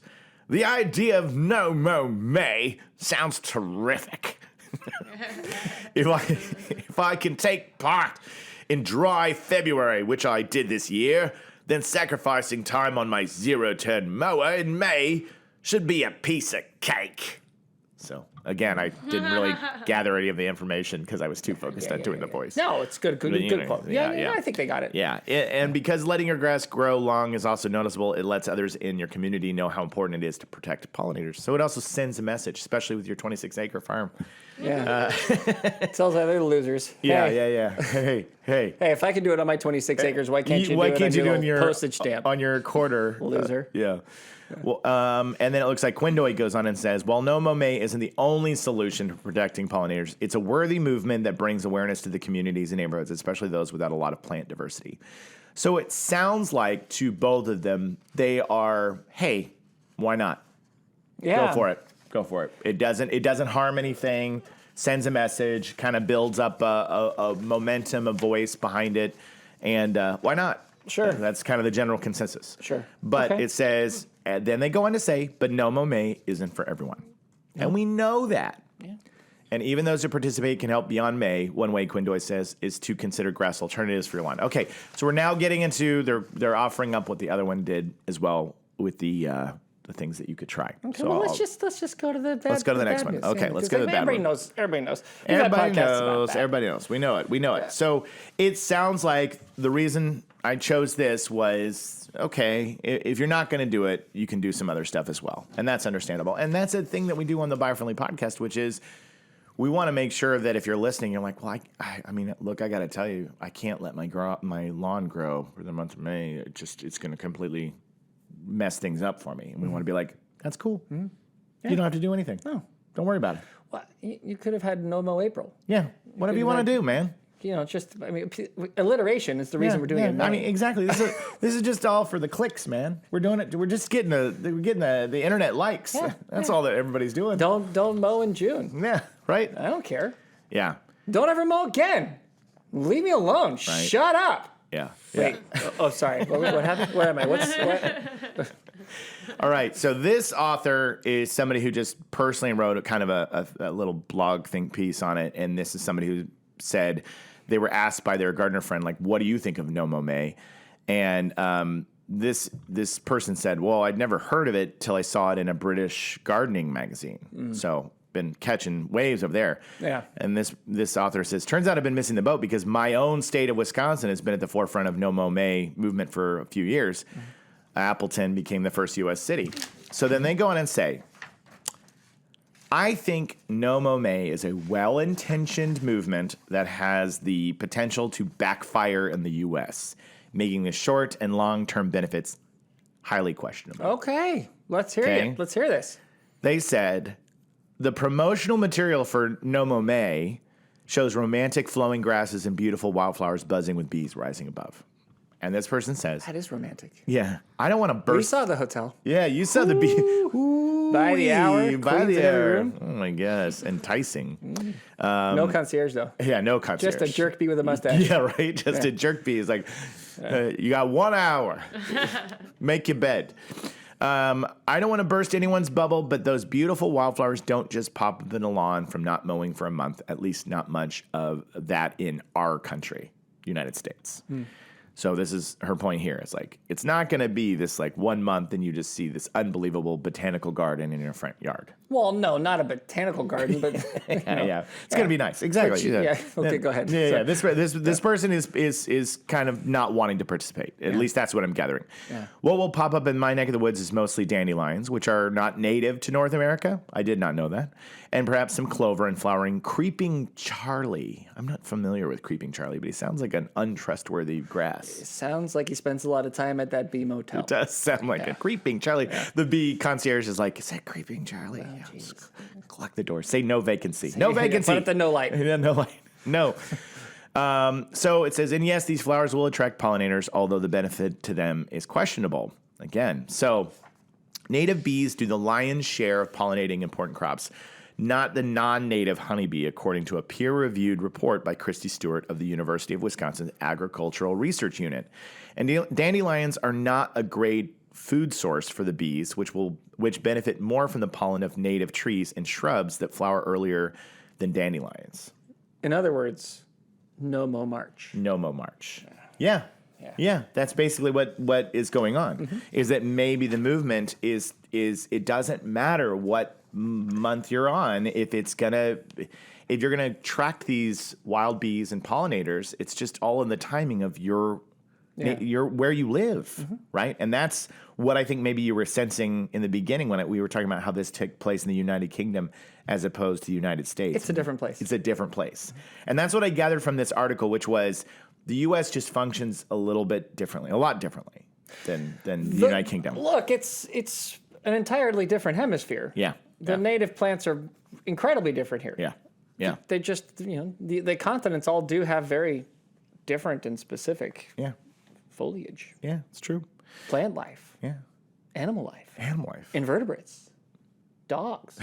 The idea of no Mow May sounds terrific. If I can take part in dry February, which I did this year, then sacrificing time on my zero-turn mower in May should be a piece of cake. So, again, I didn't really gather any of the information because I was too focused on doing the voice. No, it's good quote. Yeah, I think they got it. Yeah, and because letting your grass grow long is also noticeable, it lets others in your community know how important it is to protect pollinators. So it also sends a message, especially with your 26-acre farm. Yeah. Tells other losers. Yeah. Hey, Hey. if I can do it on my 26 acres, why can't you do it on your postage stamp? On your quarter. Loser. Yeah. Well, and then it looks like Quindoy goes on and says, while no Mow May isn't the only solution to protecting pollinators, it's a worthy movement that brings awareness to the communities and neighborhoods, especially those without a lot of plant diversity. So it sounds like to both of them, they are, hey, why not? Yeah. Go for it. It doesn't harm anything, sends a message, kind of builds up a momentum, a voice behind it, and why not? Sure. That's kind of the general consensus. Sure. But Okay. it says, and then they go on to say, but no Mow May isn't for everyone. And we know that. Yeah. And even those who participate can help beyond May. One way Quindoy says is to consider grass alternatives for your lawn. Okay, so we're now getting into, they're offering up what the other one did as well with the things that you could try. Okay, So well, I'll- let's just go to the bad. Let's go to the next bad one. news. Okay, let's because go to the bad everybody one. knows. Everybody knows. We've had podcasts about that. Everybody knows. We know it. So it sounds like the reason I chose this was, okay, if you're not going to do it, you can do some other stuff as well. And that's understandable. And that's a thing that we do on the Biofriendly podcast, which is we want to make sure that if you're listening, you're like, well, I mean, look, I got to tell you, I can't let my lawn grow for the month of May. It's going to completely mess things up for me. And we want to be like, that's cool. You don't have to do anything. No, don't worry about it. Well, you could have had no Mow April. Yeah, whatever you want to do, man. You know, alliteration is the reason we're doing it. I mean, exactly. This is just all for the clicks, man. We're doing it. We're just getting the internet likes. Yeah, That's all that everybody's doing. Don't mow in June. Yeah, right. I don't care. Yeah, Don't ever mow again. Leave me alone. Shut up. yeah. Wait. Oh, sorry. What happened? Where am I? What? All right. So this author is somebody who just personally wrote kind of a little blog think piece on it, and this is somebody who said they were asked by their gardener friend, like, "What do you think of no Mow May?" And this person said, "Well, I'd never heard of it till I saw it in a British gardening magazine." So been catching waves over there. Yeah. And this author says, turns out I've been missing the boat because my own state of Wisconsin has been at the forefront of no Mow May movement for a few years. Appleton became the first U.S. city. So then they go on and say, I think no Mow May is a well-intentioned movement that has the potential to backfire in the U.S., making the short and long-term benefits highly questionable. Okay. Let's hear Okay. it. Let's hear this. They said, the promotional material for no Mow May shows romantic flowing grasses and beautiful wildflowers buzzing with bees rising above. And this person says, That is romantic. yeah, I don't want to We burst. saw the hotel. Yeah, you saw the bee. By the hour. By queens the in every hour. room. Oh my gosh, enticing. No concierge, though. Yeah, no concierge. Just a jerk bee with a mustache. Yeah, right. Just a jerk bee is like, you got 1 hour. Make your bed. I don't want to burst anyone's bubble, but those beautiful wildflowers don't just pop up in the lawn from not mowing for a month, at least not much of that in our country, United States. So this is her point here. It's like, it's not going to be this like 1 month and you just see this unbelievable botanical garden in your front yard. Well, no, not a botanical garden, but Yeah. It's going to be nice. Exactly. Yeah. Okay, go ahead. Yeah, Sorry. This person is kind of not wanting to participate. At least that's what I'm gathering. Yeah. What will pop up in my neck of the woods is mostly dandelions, which are not native to North America. I did not know that. And perhaps some clover and flowering creeping Charlie. I'm not familiar with creeping Charlie, but he sounds like an untrustworthy grass. Sounds like he spends a lot of time at that bee motel. It does sound like a creeping Charlie. The bee concierge is like, is that creeping Charlie? Yeah, just lock the door. Say no vacancy. No vacancy. Put up the no light. Yeah, no light. No. So it says, and yes, these flowers will attract pollinators, although the benefit to them is questionable. again. So native bees do the lion's share of pollinating important crops, not the non-native honeybee, according to a peer-reviewed report by Christy Stewart of the University of Wisconsin Agricultural Research Unit. And dandelions are not a great food source for the bees, which benefit more from the pollen of native trees and shrubs that flower earlier than dandelions. In other words, no mow March. No mow March. Yeah, that's basically what is going on. Is that maybe the movement is it doesn't matter what month you're on if you're gonna track these wild bees and pollinators. It's just all in the timing of your where you live, right? And that's what I think maybe you were sensing in the beginning when we were talking about how this took place in the United Kingdom as opposed to the United States. It's a different place. It's a different place. And that's what I gathered from this article, which was the U.S. just functions a little bit differently, a lot differently than the United Kingdom. Look, it's an entirely different hemisphere. Yeah. The native plants are incredibly different here. Yeah. They just, the continents all do have very different and specific foliage. Yeah, it's true. Plant life. Yeah. Animal life. Animal life. Invertebrates. Dogs.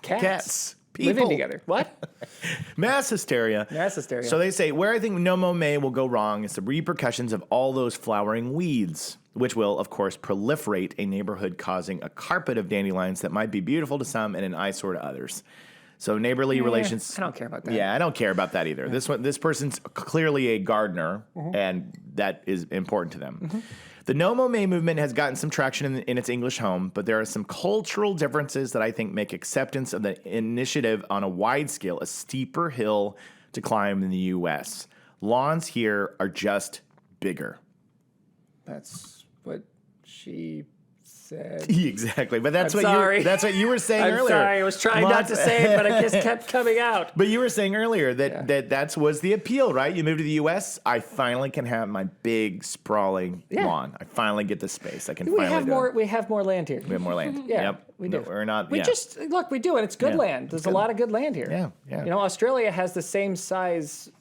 Cats. Living People. together. What? Mass hysteria. Mass hysteria. So they say, where I think no mow May will go wrong is the repercussions of all those flowering weeds, which will, of course, proliferate a neighborhood, causing a carpet of dandelions that might be beautiful to some and an eyesore to others. So neighborly relations. I don't care about that. Yeah, I don't care about that either. This person's clearly a gardener, and that is important to them. The No Mow May movement has gotten some traction in its English home, but there are some cultural differences that I think make acceptance of the initiative on a wide scale a steeper hill to climb in the U.S. Lawns here are just bigger. That's what she said. Exactly, but that's what you were saying I'm earlier. sorry, I was trying not to say it, but it just kept coming out. But you were saying earlier that was the appeal, right? You move to the U.S., I finally can have my big sprawling lawn. I finally get the space. I can We finally have do more. it. We have more land here. We have more land. Yeah, Yep. we do. No, we're not. We just look. We do, and it's good land. There's a lot of good land here. Yeah. Australia has the same size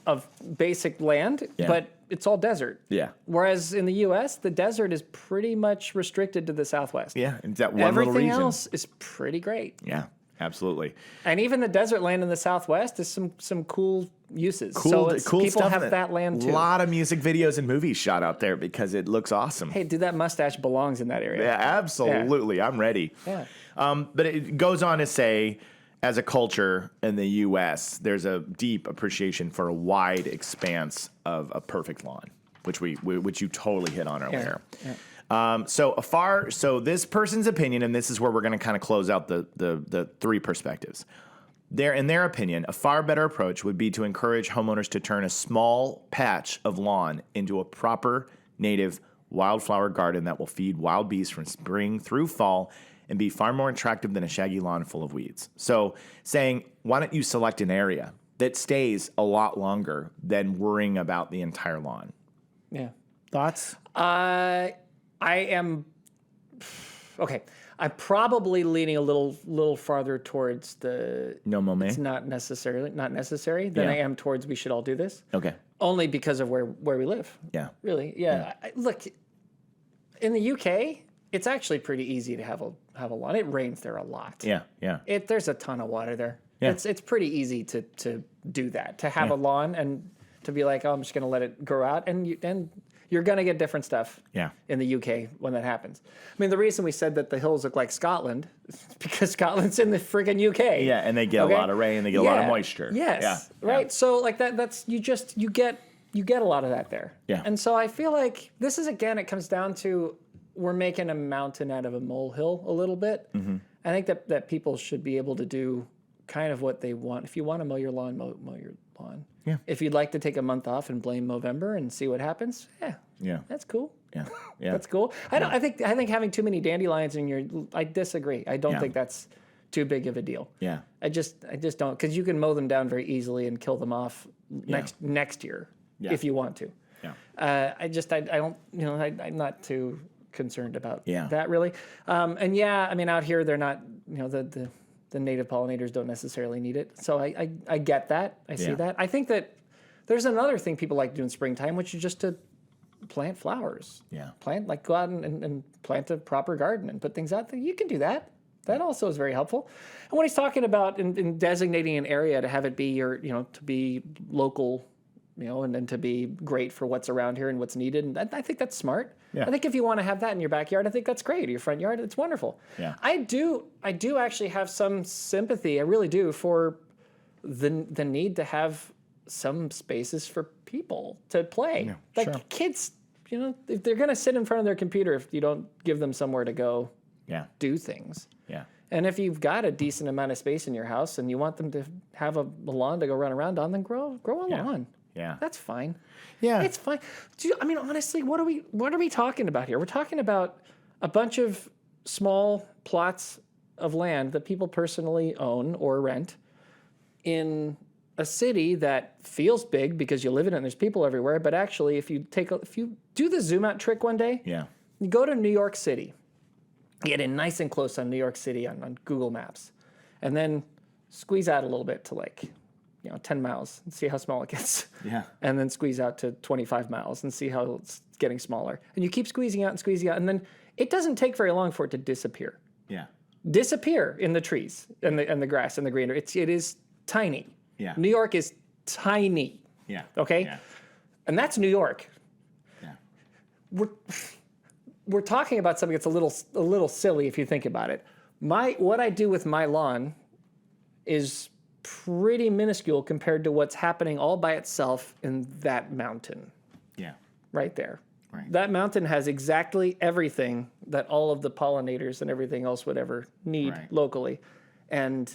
of basic land, but it's all desert. Yeah. Whereas in the U.S., the desert is pretty much restricted to the Southwest. Yeah. It's that one Everything little region. else is pretty great. Yeah. Absolutely. And even the desert land in the Southwest is some cool uses. Cool people stuff. have that land too. A lot of music videos and movies shot out there because it looks awesome. Hey, dude, that mustache belongs in that area. Yeah, absolutely. I'm ready. Yeah. But it goes on to say, as a culture in the U.S., there's a deep appreciation for a wide expanse of a perfect lawn, which you totally hit on earlier. Yeah. So this person's opinion, and this is where we're going to kind of close out the three perspectives. In their opinion, a far better approach would be to encourage homeowners to turn a small patch of lawn into a proper native wildflower garden that will feed wild bees from spring through fall and be far more attractive than a shaggy lawn full of weeds. So saying, why don't you select an area that stays a lot longer than worrying about the entire lawn? Yeah. Thoughts? I am okay. I'm probably leaning a little farther towards the No Mow May? It's not necessary than I am towards we should all do this. Okay. Only because of where we live. Yeah. Really. Yeah. Look, in the UK, it's actually pretty easy to have a lawn. It rains there a lot. Yeah. There's a ton of water there. Yeah. It's pretty easy to do that, to have a lawn and to be like, oh, I'm just going to let it grow out, and you're going to get different stuff. In the UK when that happens. I mean, the reason we said that the hills look like Scotland is because Scotland's in the friggin' UK. Yeah, and they get a lot of rain, they get a lot of moisture. Yes. Yeah. Right. So like that's you get a lot of that there. Yeah. And so I feel like this is, again, it comes down to we're making a mountain out of a molehill a little bit. I think that people should be able to do kind of what they want. If you want to mow your lawn, mow your lawn. Yeah. If you'd like to take a month off and blame Movember and see what happens, that's cool. Yeah. That's cool. I think having too many dandelions I disagree. I don't think that's too big of a deal. Yeah. I just don't, because you can mow them down very easily and kill them off next year if you want to. Yeah. I don't, I'm not too concerned about Yeah. that really. And I mean, out here they're not, the native pollinators don't necessarily need it. So I get that. I see that. I think that there's another thing people like to do in springtime, which is just to plant flowers. Yeah. Go out and plant a proper garden and put things out there. You can do that. That also is very helpful. And when he's talking about in designating an area to have it be to be local, and then to be great for what's around here and what's needed. And I think that's smart. Yeah. I think if you want to have that in your backyard, I think that's great. Or your front yard, it's wonderful. Yeah. I do actually have some sympathy. I really do for the need to have some spaces for people to play. Yeah, like sure. kids, if they're going to sit in front of their computer, if you don't give them somewhere to go do things. Yeah. And if you've got a decent amount of space in your house and you want them to have a lawn to go run around on, then grow a lawn. Yeah. That's fine. Yeah. It's fine. Honestly, what are we talking about here? We're talking about a bunch of small plots of land that people personally own or rent in a city that feels big because you live in it and there's people everywhere. But actually, if you do the zoom out trick one day, you go to New York City, get in nice and close on New York City on Google Maps, and then squeeze out a little bit to 10 miles and see how small it gets. Yeah. And then squeeze out to 25 miles and see how it's getting smaller. And you keep squeezing out, and then it doesn't take very long for it to disappear. Yeah. Disappear in the trees and the grass and the greenery. It is tiny. Yeah. New York is tiny. Yeah. Okay? Yeah. And that's New York. Yeah. We're talking about something that's a little silly if you think about it. What I do with my lawn is pretty minuscule compared to what's happening all by itself in that mountain. Yeah. Right there. Right. That mountain has exactly everything that all of the pollinators and everything else would ever need locally. And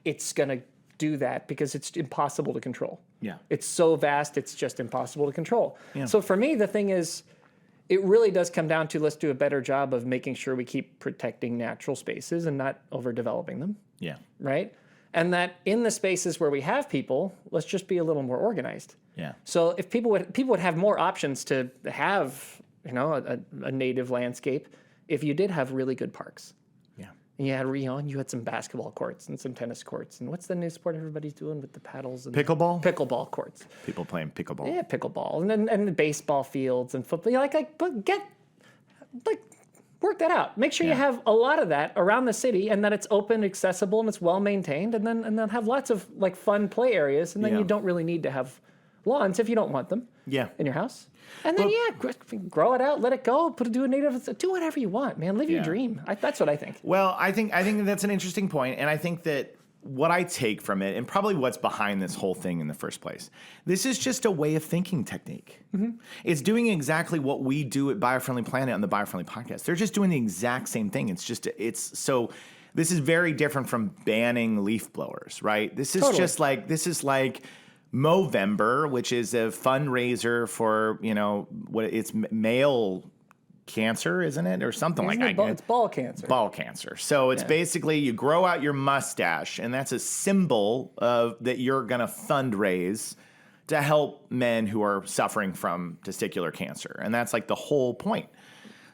it's going to do that because it's impossible to control. Yeah. It's so vast, it's just impossible to control. Yeah. So for me, the thing is, it really does come down to let's do a better job of making sure we keep protecting natural spaces and not overdeveloping them. Yeah. Right? And that in the spaces where we have people, let's just be a little more organized. Yeah. So if people would have more options to have, a native landscape, if you did have really good parks. Yeah. And you had some basketball courts and some tennis courts. And what's the new sport everybody's doing with the paddles? And Pickleball? Pickleball courts. People playing pickleball. Yeah, pickleball. And the baseball fields and football. Work that out. Make sure you have a lot of that around the city and that it's open, accessible, and it's well maintained. And then have lots of fun play areas. And then you don't really need to have lawns if you don't want them. Yeah. In your house. And then grow it out, let it go, do a native, do whatever you want, man. Live your dream. That's what I think. Well, I think that's an interesting point, and I think that what I take from it, and probably what's behind this whole thing in the first place, this is just a way of thinking technique. Mm-hmm. It's doing exactly what we do at Biofriendly Planet on the Biofriendly podcast. They're just doing the exact same thing. So this is very different from banning leaf blowers, right? This is just like Movember, which is a fundraiser for, it's male cancer, isn't it? Or something like that. It's ball cancer. Ball cancer. So it's basically you grow out your mustache, and that's a symbol of that you're going to fundraise to help men who are suffering from testicular cancer. And that's the whole point.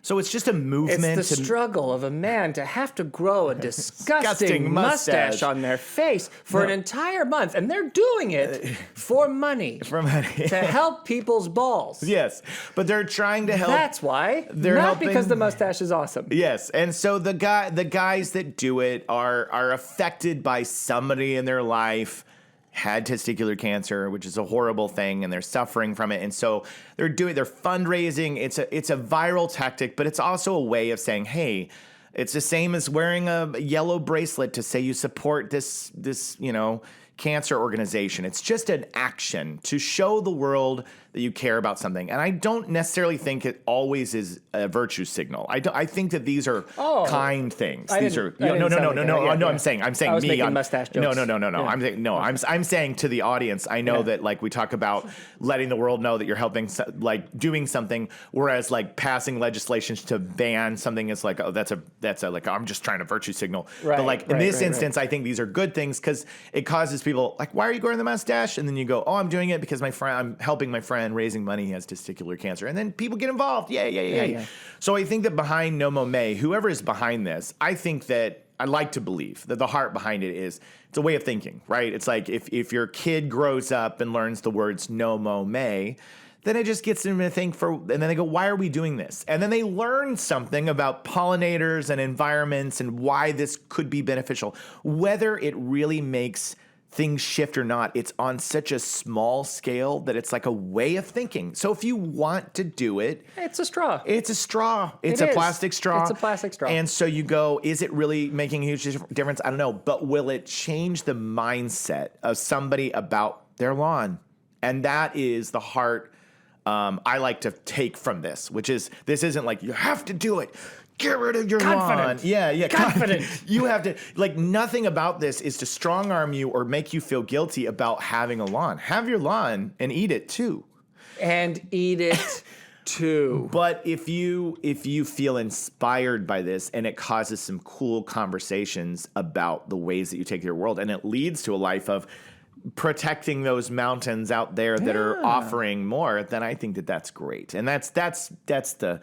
So it's just a movement. It's the struggle of a man to have to grow a disgusting mustache on their face for an entire month. And they're doing it for money. To help people's balls. Yes. But they're trying to help. That's why. Not because the mustache is awesome. Yes. And so the guys that do it are affected by somebody in their life had testicular cancer, which is a horrible thing, and they're suffering from it. And so they're fundraising. It's a viral tactic, but it's also a way of saying, hey, it's the same as wearing a yellow bracelet to say you support this cancer organization. It's just an action to show the world that you care about something. And I don't necessarily think it always is a virtue signal. I think that these are kind things. I'm saying I was me making on mustache jokes. No. Yeah. I'm saying to the audience, I know that we talk about letting the world know that you're helping, doing something, whereas passing legislations to ban something is that's I'm just trying to virtue signal. But in this instance, I think these are good things because it causes people why are you growing the mustache? And then you go, I'm doing it because I'm helping my friend raising money. He has testicular cancer. And then people get involved. Yay. So I think that behind Mow May, whoever is behind this, I think that I like to believe that the heart behind it is it's a way of thinking, right? It's if your kid grows up and learns the words no Mow May, then it just gets them to think and then they go, why are we doing this? And then they learn something about pollinators and environments and why this could be beneficial. Whether it really makes things shift or not, it's on such a small scale that it's like a way of thinking. So if you want to do it, It's a straw. it's a straw. It's It a is. plastic straw. It's a plastic straw. And so you go, is it really making a huge difference? I don't know. But will it change the mindset of somebody about their lawn? And that is the heart I like to take from this, which is, this isn't like, you have to do it. Get rid of your lawn. Yeah. Confident. You have to, like, nothing about this is to strong arm you or make you feel guilty about having a lawn. Have your lawn and eat it too. And eat it too. But if you feel inspired by this and it causes some cool conversations about the ways that you take your world, and it leads to a life of protecting those mountains out there that are offering more, then I think that that's great. And that's the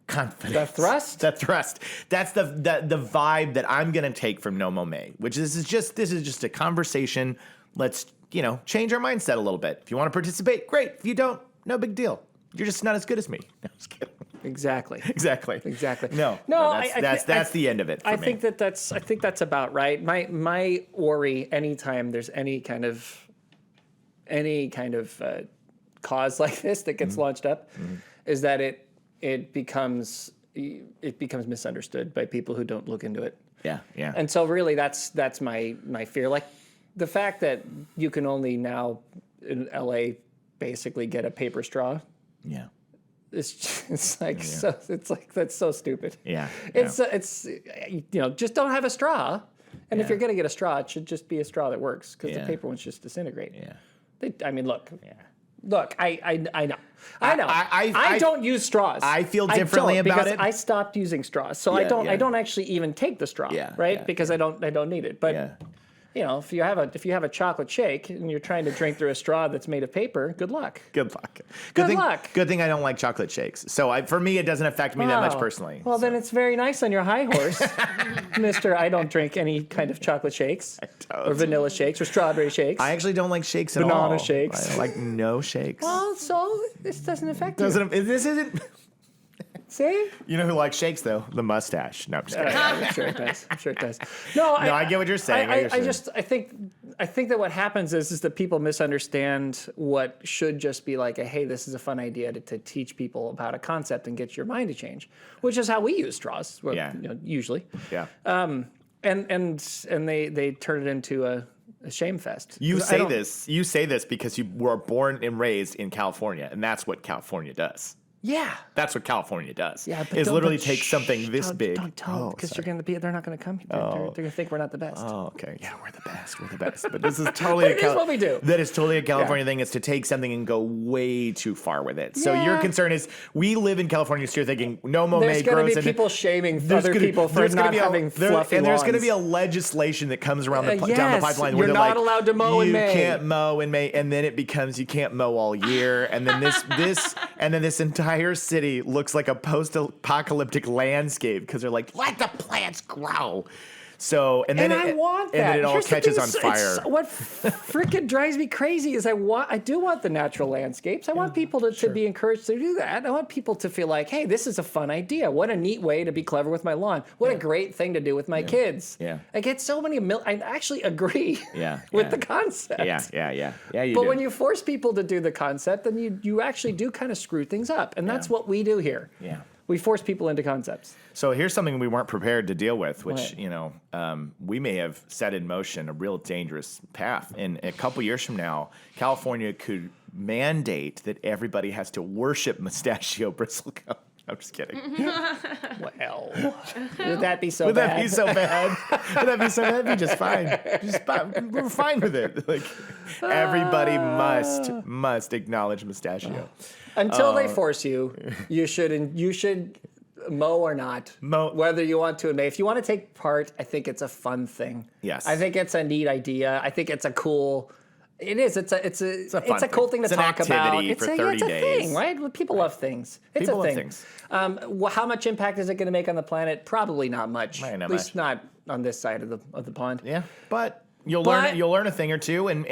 confidence. The thrust? The thrust. That's the vibe that I'm going to take from Mow May, which this is just a conversation. Let's, change our mindset a little bit. If you want to participate, great. If you don't, no big deal. You're just not as good as me. No, I'm just kidding. Exactly. Exactly. No. That's the end of it for me. I think that's about right. My worry anytime there's any kind of cause like this that gets launched up is that it becomes misunderstood by people who don't look into it. Yeah. And so really that's my fear. Like the fact that you can only now in LA basically get a paper straw. Yeah. It's like that's so stupid. Yeah. It's just don't have a straw, and if you're gonna get a straw, it should just be a straw that works because the paper ones just disintegrate. Yeah. Look. I know. I don't use straws. I feel differently about it. I stopped using straws, so I don't actually even take the straw. Because I don't need it. But if you have a chocolate shake and you're trying to drink through a straw that's made of paper, good luck. Good thing I don't like chocolate shakes. So for me, it doesn't affect me that much personally. Well, then it's very nice on your high horse, Mister. I don't drink any kind of chocolate shakes or vanilla shakes or strawberry shakes. I actually don't like shakes at all. Banana shakes. I like no shakes. Well, so this doesn't affect you. This isn't. See? You know who likes shakes though? The mustache. No, I'm just kidding. I'm sure it does. No, I get what you're saying. I think that what happens is that people misunderstand what should just be like hey, this is a fun idea to teach people about a concept and get your mind to change, which is how we use straws. Usually. Yeah. And they turn it into a shame fest. You say this because you were born and raised in California, and that's what California does. Yeah, that's what California does. Yeah, but is literally take something this big. Don't tell them because they're not going to come. They're going to think we're not the best. Oh, okay. Yeah, we're the best. But this is totally it is what we do. That is totally a California thing. Is to take something and go way too far with it. So your concern is we live in California, so you're thinking Mow May grows. There's going to be people shaming other people for not having fluffy lawns. And there's going to be a legislation that comes around down the pipeline where you're not allowed to mow in May. You can't mow in May, and then it becomes you can't mow all year, and then this entire city looks like a post-apocalyptic landscape because they're like, let the plants grow. So and then I want that. And then it all Here's catches on fire. What freaking drives me crazy is I do want the natural landscapes. I want people to be encouraged to do that. I want people to feel like, hey, this is a fun idea. What a neat way to be clever with my lawn. What a great thing to do with my kids. Yeah. I get so many. I actually agree. With the concept. Yeah. But when you force people to do the concept, then you actually do kind of screw things up, and that's what we do here. Yeah. We force people into concepts. So here's something we weren't prepared to deal with, which, we may have set in motion a real dangerous path. And a couple years from now, California could mandate that everybody has to worship mustachio bristlecone. I'm just kidding. Well, would that be so bad? Would that be so bad? Would that be so bad? That'd be just fine. We're fine with it. Like everybody must acknowledge mustachio. Until they force you, you should mow or not. Whether you want to or not. If you want to take part, I think it's a fun thing. Yes. I think it's a neat idea. I think it's a cool. It is. It's a cool thing to it's talk an about. It's for 30 it's a days. thing, right? People love things. It's People a thing. love things. How much impact is it going to make on the planet? Probably not much. Not At least not on this side of the pond. Yeah, but You'll learn a thing or two, and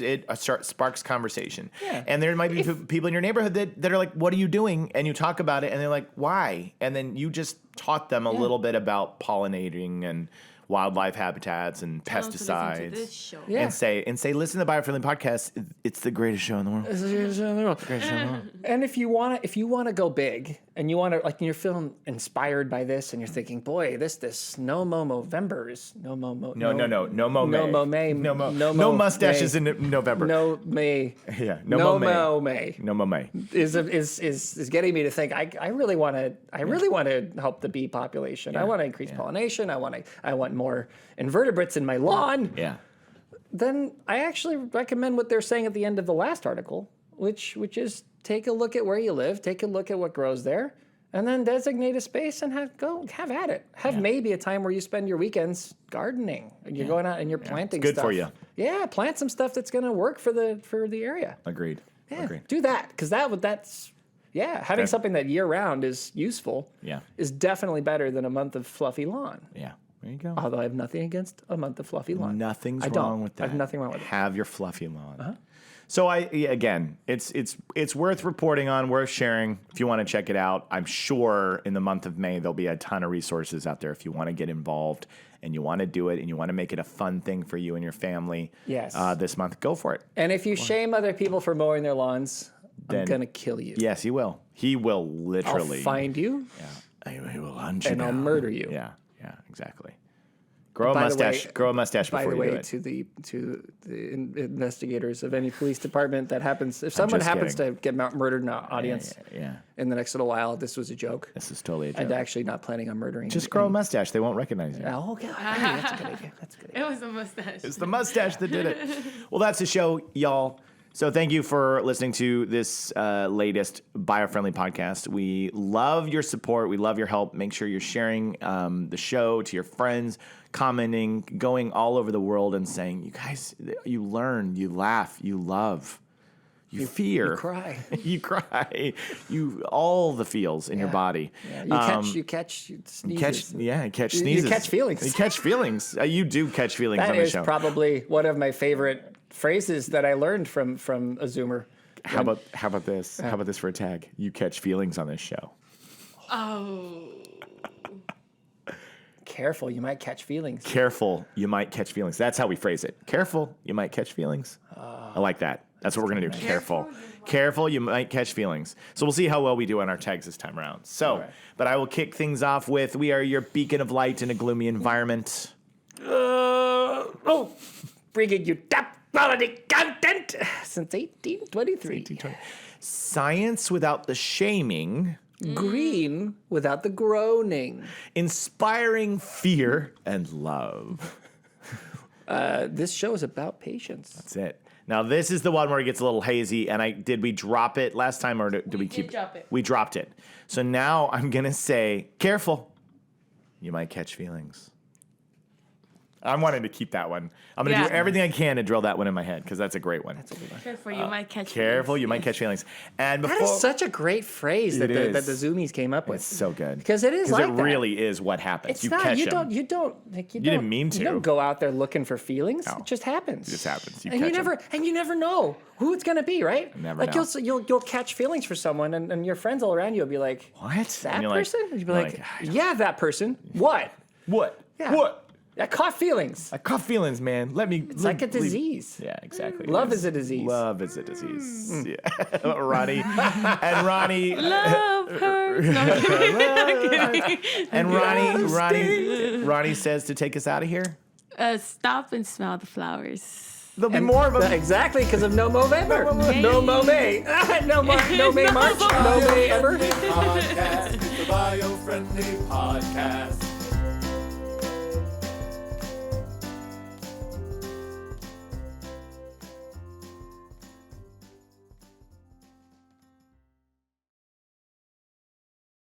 it sparks conversation. Yeah. And there might be people in your neighborhood that are like, "What are you doing?" And you talk about it, and they're like, "Why?" And then you just taught them a little bit about pollinating and wildlife habitats and pesticides. This show. Yeah. And say, listen to the Biofriendly podcast. It's the greatest show in the world. Greatest show in the world. And if you want to go big, and you want to, like, you're feeling inspired by this, and you're thinking, boy, this no Mow November is no Mow May. No Mow May. No mustaches in November. No May. Yeah. No Mow May. No Mow May. Is getting me to think. I really want to help the bee population. I want to increase pollination. I want more invertebrates in my lawn. Yeah. Then I actually recommend what they're saying at the end of the last article, which is take a look at where you live, take a look at what grows there, and then designate a space and have at it. Have maybe a time where you spend your weekends gardening and you're going out and you're planting It's good stuff. for you. Yeah, plant some stuff that's going to work for the area. Agreed. Yeah, Agreed. do that, because that's having something that year round is useful. Yeah. Is definitely better than a month of fluffy lawn. Yeah. There you go. Although I have nothing against a month of fluffy lawn. Nothing's I don't. wrong with that. I have nothing wrong with it. Have your fluffy lawn. So it's worth reporting on, worth sharing. If you want to check it out, I'm sure in the month of May there'll be a ton of resources out there if you want to get involved and you want to do it and you want to make it a fun thing for you and your family. Yes. This month, go for it. And if you shame other people for mowing their lawns, I'm gonna kill you. Yes, he will. He will I'll literally. find you. Yeah. He will hunt you And I'll down. murder you. Yeah. Yeah. Exactly. Grow a By the mustache. way- Grow a mustache By before the you way, do it. to the investigators of any police department that happens, if someone just happens kidding. to get murdered in an audience Yeah. in the next little while, this was a joke. This is totally a I'm joke. actually not planning on murdering. Just grow a mustache. They won't recognize you. Oh, okay. Hey, that's a good idea. That's a good idea. It was a mustache. It's the mustache that did it. Well, that's the show, y'all. So thank you for listening to this latest Biofriendly podcast. We love your support. We love your help. Make sure you're sharing the show to your friends, commenting, going all over the world and saying, you guys, you learn, you laugh, you love, you fear. You cry. You cry. All the feels in your body. Yeah. You catch sneezes. Catch You sneezes. catch feelings. You catch feelings. You do catch feelings That on the is show. probably one of my favorite phrases that I learned from a Zoomer. How about this? How about this for a tag? You catch feelings on this show. Oh. Careful, you might catch feelings. Careful, you might catch feelings. That's how we phrase it. Careful, you might catch feelings. I like that. That's what we're gonna do. Careful, you might catch feelings. So we'll see how well we do on our tags this time around. So, but I will kick things off with: we are your beacon of light in a gloomy environment. Bringing you top quality content since 1823. Science without the shaming. Green without the groaning. Inspiring fear and love. This show is about patience. That's it. Now this is the one where it gets a little hazy. And did we drop it last time, or did we keep? Drop it. We dropped it. So now I'm gonna say, careful, you might catch feelings. I'm wanting to keep that one. I'm gonna do everything I can to drill that one in my head because that's a great one. Careful, you might catch Careful, you might catch feelings. And before That is such a great phrase that It the is. Zoomies came up with. it's so good Because it is like it that. really is what happens. It's You not. catch You them. you didn't mean to. You don't go out there looking for feelings. No. It just happens. It just happens. You and catch you never know who it's gonna be, right? Never like know. you'll catch feelings for someone, and your friends all around you will be like, What? that And you're like- person? You'll be you're like, like, yeah, that person. What? What? Yeah. What? I caught feelings. I caught feelings, man. It's like a disease. Yeah, exactly. Love is a disease. Love is a disease. Yeah. Ronnie and Ronnie Love hurts. No, I'm kidding. and Ronnie says to take us out of here. Stop and smell the flowers. There'll be more of them. Exactly, because of no Movember. May. No Mow May. No May March. No May ever. Podcast, the Biofriendly podcast.